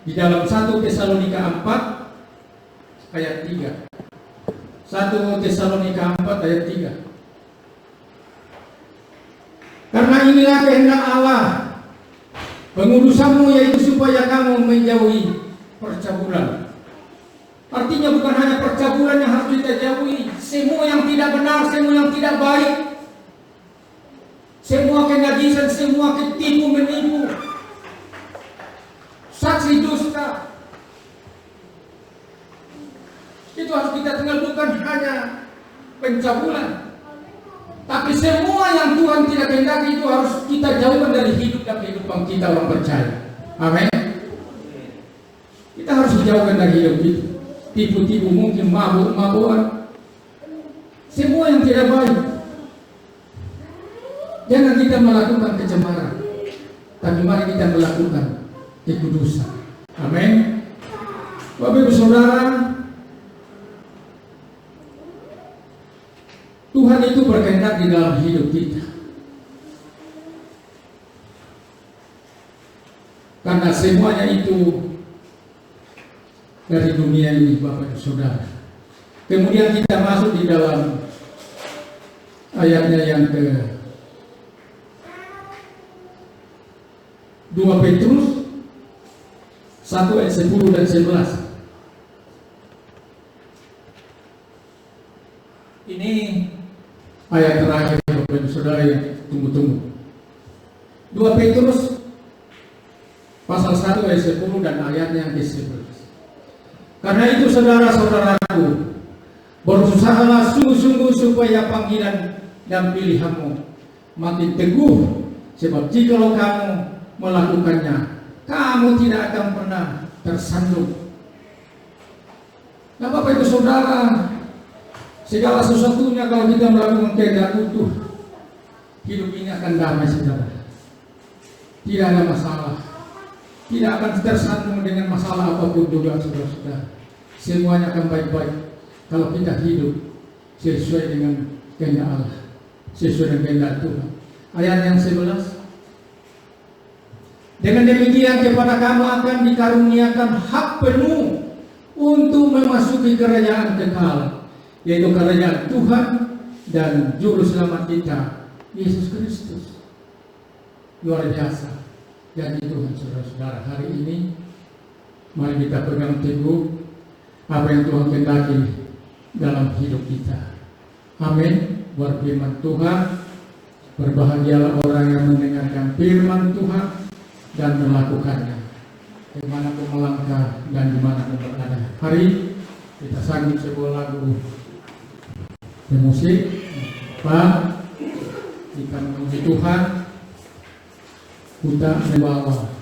[SPEAKER 2] Di dalam 1 Tesalonika 4 ayat 3. 1 Tesalonika 4 ayat 3. Karena inilah kehendak Allah pengudusanmu, yaitu supaya kamu menjauhi percabulan. Artinya bukan hanya percabulan yang harus kita jauhi, semua yang tidak benar, semua yang tidak baik, semua kenajisan, semua ketipu menipu, saksi dusta, itu harus kita tinggal. Bukan hanya pencabulan, tapi semua yang Tuhan tidak kehendaki itu harus kita jauhkan dari hidup dan kehidupan kita orang percaya. Amin. Kita harus dijauhkan dari hidup itu. Tipu-tipu, mungkin mabuk-mabukan, semua yang tidak baik. Jangan kita melakukan kecemaran, tapi mari kita melakukan kekudusan. Amin. Bapak Ibu Saudara, Tuhan itu berkehendak di dalam hidup kita. Karena semuanya itu dari dunia ini, Bapak Ibu Saudara. Kemudian kita masuk di dalam ayatnya yang ke 2 Petrus 1 ayat 10 dan 11. Ini ayat terakhir, Bapak Ibu Saudara, yang tunggu-tunggu. 2 Petrus pasal 1 ayat 10 dan ayatnya yang ke-11. Karena itu saudara-saudaraku, berusahalah sungguh-sungguh supaya panggilan dan pilihanmu makin teguh, sebab jikalau kamu melakukannya, kamu tidak akan pernah tersandung. Nah, Bapak Ibu Saudara, segala sesuatunya kalau kita melakukan kehendak utuh, hidup ini akan damai, saudara. Tidak ada masalah, tidak akan tersandung dengan masalah apapun juga, saudara-saudara. Semuanya akan baik-baik kalau kita hidup sesuai dengan kehendak Allah, sesuai dengan kehendak Tuhan. Ayat yang 11. Dengan demikian kepada kamu akan dikaruniakan hak penuh untuk memasuki kerajaan kekal, yaitu kerajaan Tuhan dan Juru Selamat kita, Yesus Kristus. Luar biasa. Jadi Tuhan, saudara-saudara, hari ini mari kita pegang teguh apa yang Tuhan kehendaki dalam hidup kita. Amin. Berfirman Tuhan, berbahagialah orang yang mendengarkan firman Tuhan dan melakukannya, dimanapun melangkah dan dimanapun berada. Hari kita sambut sebuah lagu musik, Pak. Kita memuji Tuhan, kita membawa usaha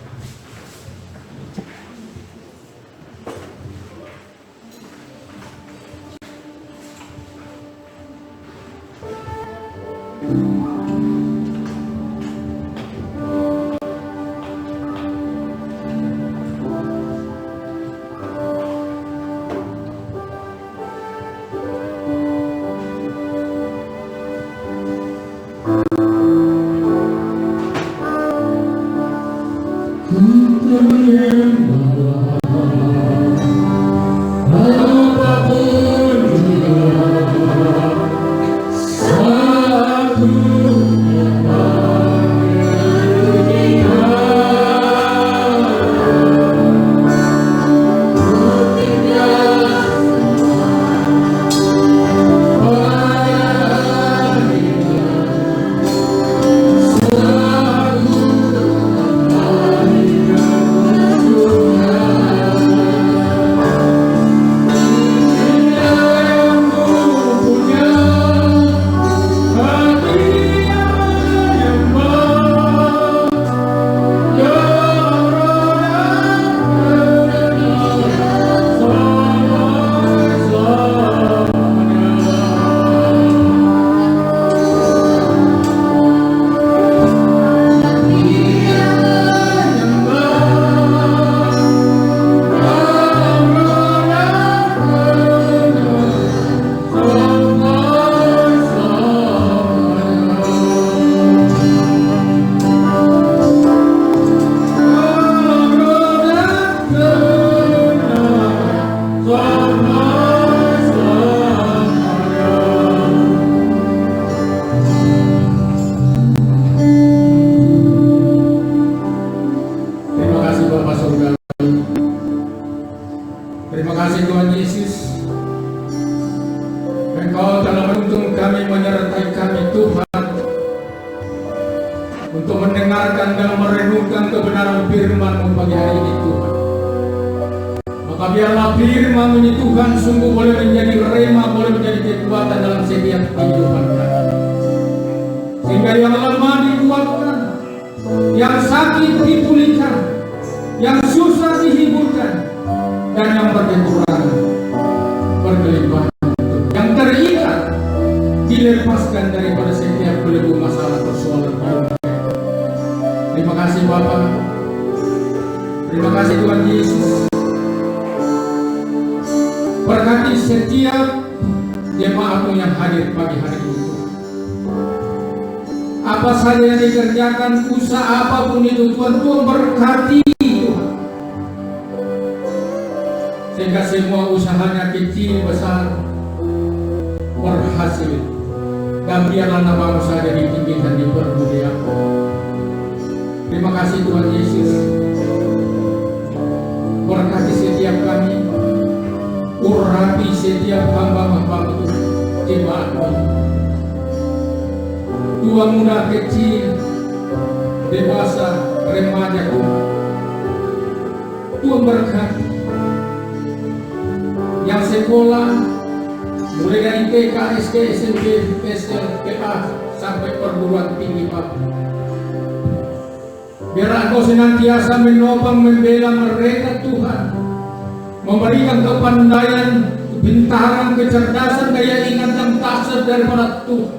[SPEAKER 2] apapun itu Tuhan berkati Tuhan, sehingga semua usahanya kecil besar berhasil, dan biarlah namamu saja ditinggikan, dipermuliakan. Terima kasih Tuhan Yesus, berkati setiap kami, urapi setiap hamba-hamba-Mu jemaat-Mu, tua muda kecil, dewasa, remaja, Tuhan berkati yang sekolah mulai dari TK, SD, SMP, SLPA sampai perguruan tinggi Bapak. Biar Engkau senantiasa menopang membela mereka Tuhan, memberikan kepandaian, kepintaran, kecerdasan, daya ingat yang tak daripada Tuhan,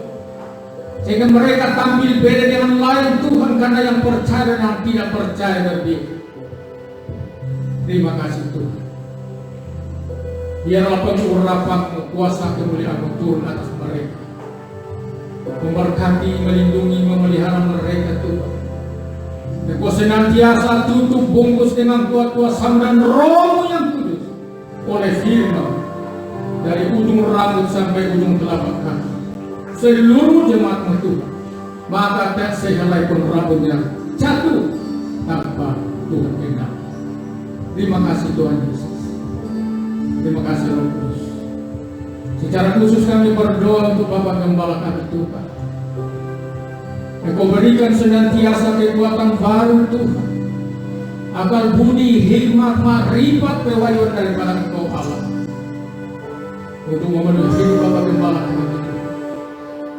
[SPEAKER 2] sehingga mereka tampil beda dengan lain Tuhan, karena yang percaya dan yang tidak percaya berbeda. Terima kasih Tuhan. Biarlah pengurapan-Mu, kuasa kemuliaan-Mu turun atas mereka, memberkati, melindungi, memelihara mereka Tuhan. Engkau senantiasa tutup bungkus dengan kuasa dan Roh-Mu yang kudus oleh firman, dari ujung rambut sampai ujung telapak kaki seluruh jemaat-Mu Tuhan, maka tak sehelai pun rambutnya jatuh Tuhan kehendaki. Terima kasih Tuhan Yesus. Terima kasih Roh Kudus. Secara khusus kami berdoa untuk Bapak Gembala kami Tuhan. Engkau berikan senantiasa kekuatan baru Tuhan, akal budi, hikmat, makrifat, pewahyuan daripada Engkau Allah, untuk memenuhi hidup Bapak Gembala kami Tuhan.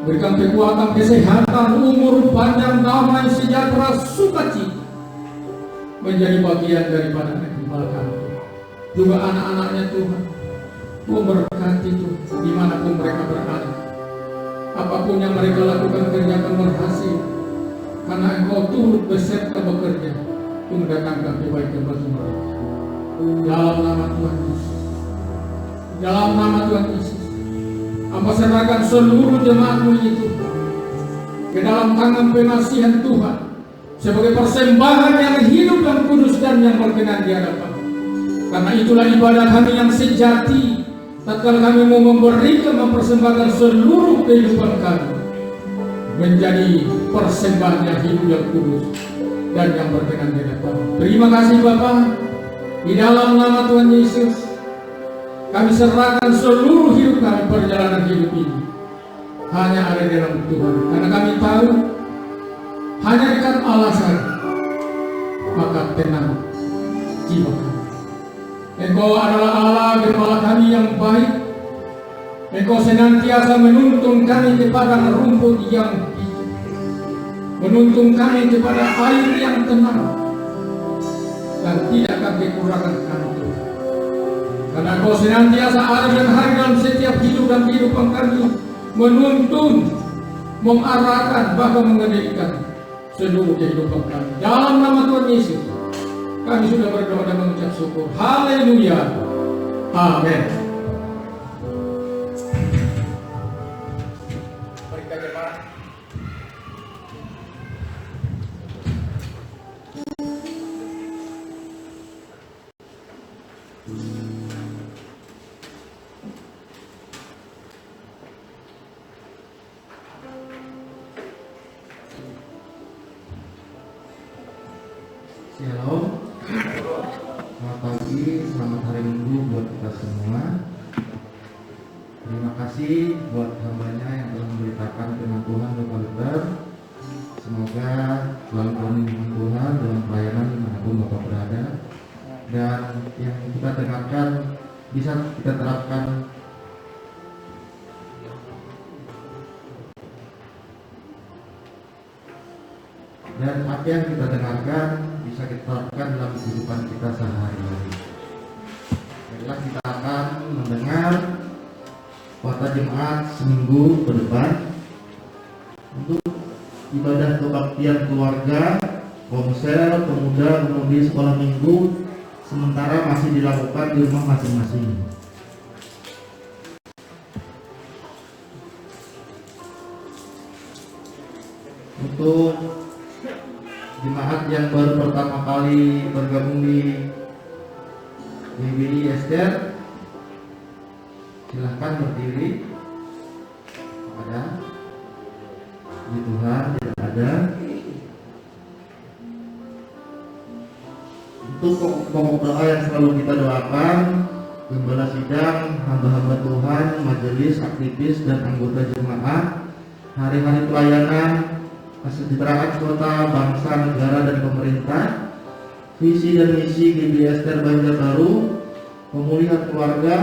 [SPEAKER 2] Berikan kekuatan, kesehatan, umur panjang, damai, sejahtera, sukacita menjadi bagian daripada anak Gembala kami Tuhan. Juga anak-anaknya Tuhan, Tuhan berkati Tuhan dimanapun mereka berada. Apapun yang mereka lakukan kerjakan berhasil, karena Engkau turut beserta bekerja untuk mendatangkan kebaikan bagi mereka. Dalam nama Tuhan Yesus, dalam nama Tuhan Yesus, Hamba serahkan seluruh jemaat-Mu itu ke dalam tangan pengasihan Tuhan sebagai persembahan yang hidup dan kudus dan yang berkenan di hadapan. Karena itulah ibadah kami yang sejati. Tatkala kami mau memberikan, mempersembahkan seluruh kehidupan kami menjadi persembahan yang hidup yang kudus dan yang berkenan di hadapan. Terima kasih Bapa. Di dalam nama Tuhan Yesus, kami serahkan seluruh hidup kami, perjalanan hidup ini hanya ada di dalam Tuhan. Karena kami tahu hanya dekat Allah saja, maka tenang jiwa kami. Engkau adalah Allah Gembala kami yang baik. Engkau senantiasa menuntun kami kepada rumput yang hijau, menuntun kami kepada air yang tenang, dan tidak akan kekurangan kami Tuhan. Karena Engkau senantiasa ada dan hadir dalam setiap hidup dan kehidupan kami, menuntun, mengarahkan, bahkan mengendalikan seluruh kehidupan kami. Dalam nama Tuhan Yesus kami sudah berdoa dan mengucap syukur. Haleluya. Amin.
[SPEAKER 3] Shalom. Selamat pagi, selamat hari Minggu buat kita semua. Terima kasih buat hambanya yang telah memberitakan firman Tuhan Bapak Luther. Semoga selalu berlindung Tuhan dalam pelayanan dimanapun Bapak berada, dan yang kita dengarkan bisa kita terapkan dan apa yang kita dengarkan bisa kita terapkan dalam kehidupan kita sehari-hari. Baiklah, kita akan mendengar khotbah jemaat seminggu ke depan untuk ibadah kebaktian keluarga, komsel, pemuda-pemudi sekolah minggu sementara masih dilakukan di rumah masing-masing. Untuk jemaat yang baru pertama kali bergabung di GBI Ester, silahkan berdiri. Ada di Tuhan tidak ada. Untuk pokok doa yang selalu kita doakan, gembala sidang, hamba-hamba Tuhan, majelis, aktivis dan anggota jemaat, hari-hari pelayanan, kesejahteraan kota, bangsa, negara, dan pemerintah, visi dan misi GBI Ester Banjarbaru, pemulihan keluarga,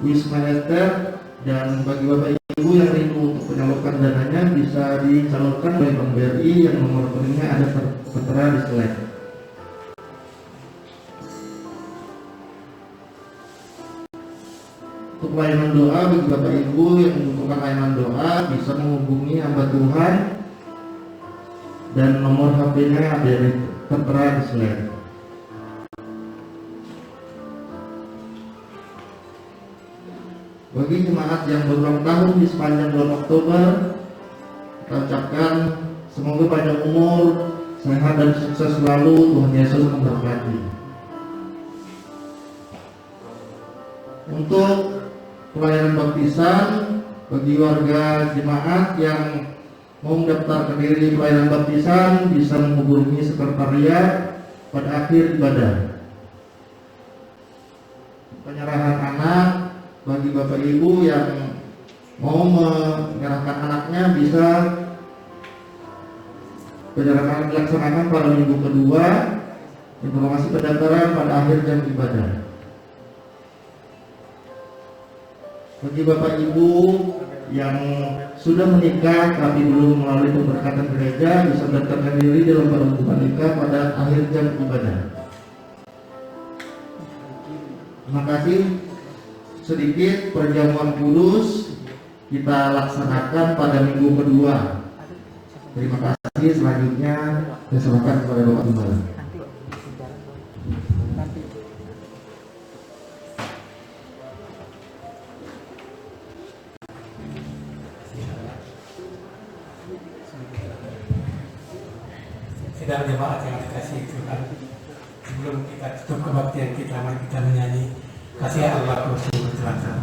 [SPEAKER 3] Wisma Ester, dan bagi Bapak Ibu yang rindu untuk menyalurkan dananya bisa disalurkan oleh Bank BRI yang nomor rekeningnya ada tertera di slide. Untuk layanan doa bagi Bapak Ibu yang membutuhkan layanan doa bisa menghubungi hamba Tuhan dan nomor HP-nya ada tertera di slide. Bagi jemaat yang berulang tahun di sepanjang bulan Oktober, kita ucapkan semoga panjang umur, sehat dan sukses selalu. Tuhan Yesus memberkati. Untuk pelayanan baptisan bagi warga jemaat yang mau mendaftarkan diri pelayanan baptisan bisa menghubungi sekretariat pada akhir ibadah. Penyerahan anak bagi Bapak Ibu yang mau menyerahkan anaknya bisa penyerahan dilaksanakan pada minggu kedua, informasi pendaftaran pada akhir jam ibadah. Bagi Bapak Ibu yang sudah menikah tapi belum melalui pemberkatan gereja, bisa mendaftarkan diri dalam perhubungan nikah pada akhir jam ibadah. Terima kasih. Sedikit perjamuan kudus kita laksanakan pada minggu kedua. Terima kasih. Selanjutnya saya serahkan kepada Bapak Gembala.
[SPEAKER 4] Sidang jemaat yang dikasihi Tuhan, sebelum kita tutup kebaktian kita, mari kita menyanyi Kasih Allah Ku Bertelanjang.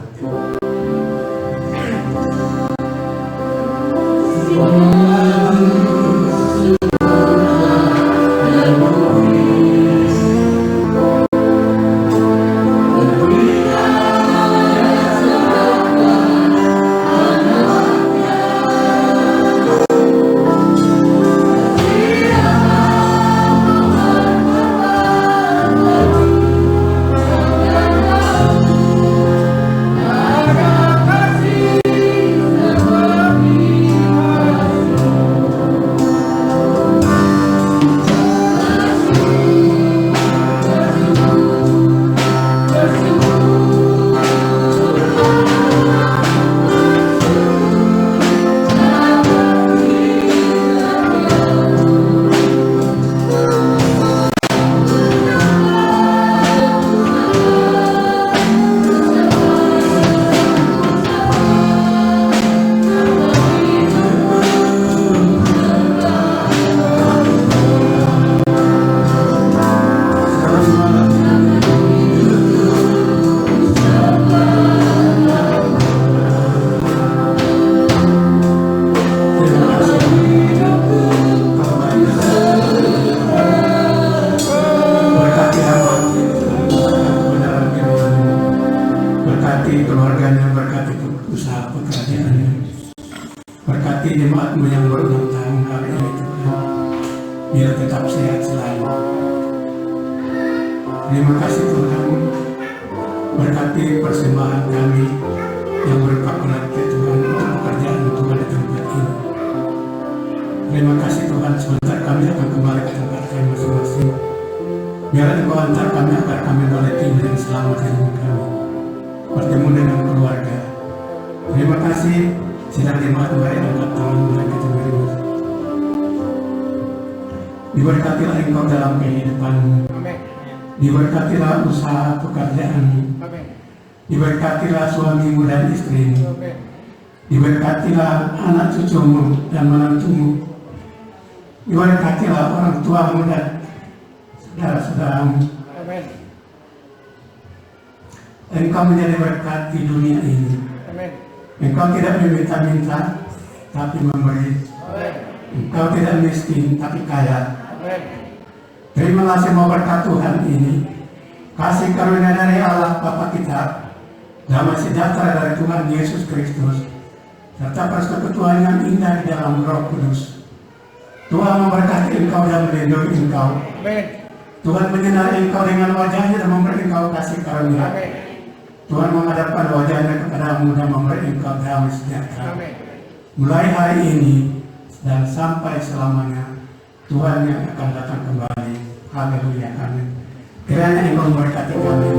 [SPEAKER 4] Jemaatmu yang berulang tahun hari ini Tuhan, biar tetap sehat selalu. Terima kasih Tuhan, berkati persembahan kami yang berupa penanti Tuhan untuk pekerjaan Tuhan di tempat ini. Terima kasih Tuhan, sebentar kami akan kembali ke tempat kami masing-masing. Biar Engkau antar kami agar kami boleh tiba dengan selamat di rumah kami, bertemu dengan keluarga. Terima kasih. Sidang jemaat mari angkat tangan dan kita beribadah. Diberkatilah Engkau dalam kehidupanmu. Diberkatilah usaha pekerjaanmu. Diberkatilah suamimu dan istrimu. Diberkatilah anak cucumu dan menantumu. Diberkatilah orang tuamu dan saudara-saudaramu. Engkau menjadi berkat di dunia ini. Engkau tidak meminta-minta, tapi memberi. Engkau tidak miskin, tapi kaya. Terima kasih mau berkat Tuhan ini. Kasih karunia dari Allah Bapa kita, damai sejahtera dari Tuhan Yesus Kristus, serta persekutuan yang indah di dalam Roh Kudus. Tuhan memberkati engkau dan melindungi engkau. Tuhan menyinari engkau dengan wajahnya dan memberi engkau kasih karunia. Tuhan menghadapkan wajahnya kepadamu dan memberi engkau damai sejahtera. Mulai hari ini dan sampai selamanya, Tuhan yang akan datang kembali. Haleluya, amin. Kiranya engkau memberkati kami.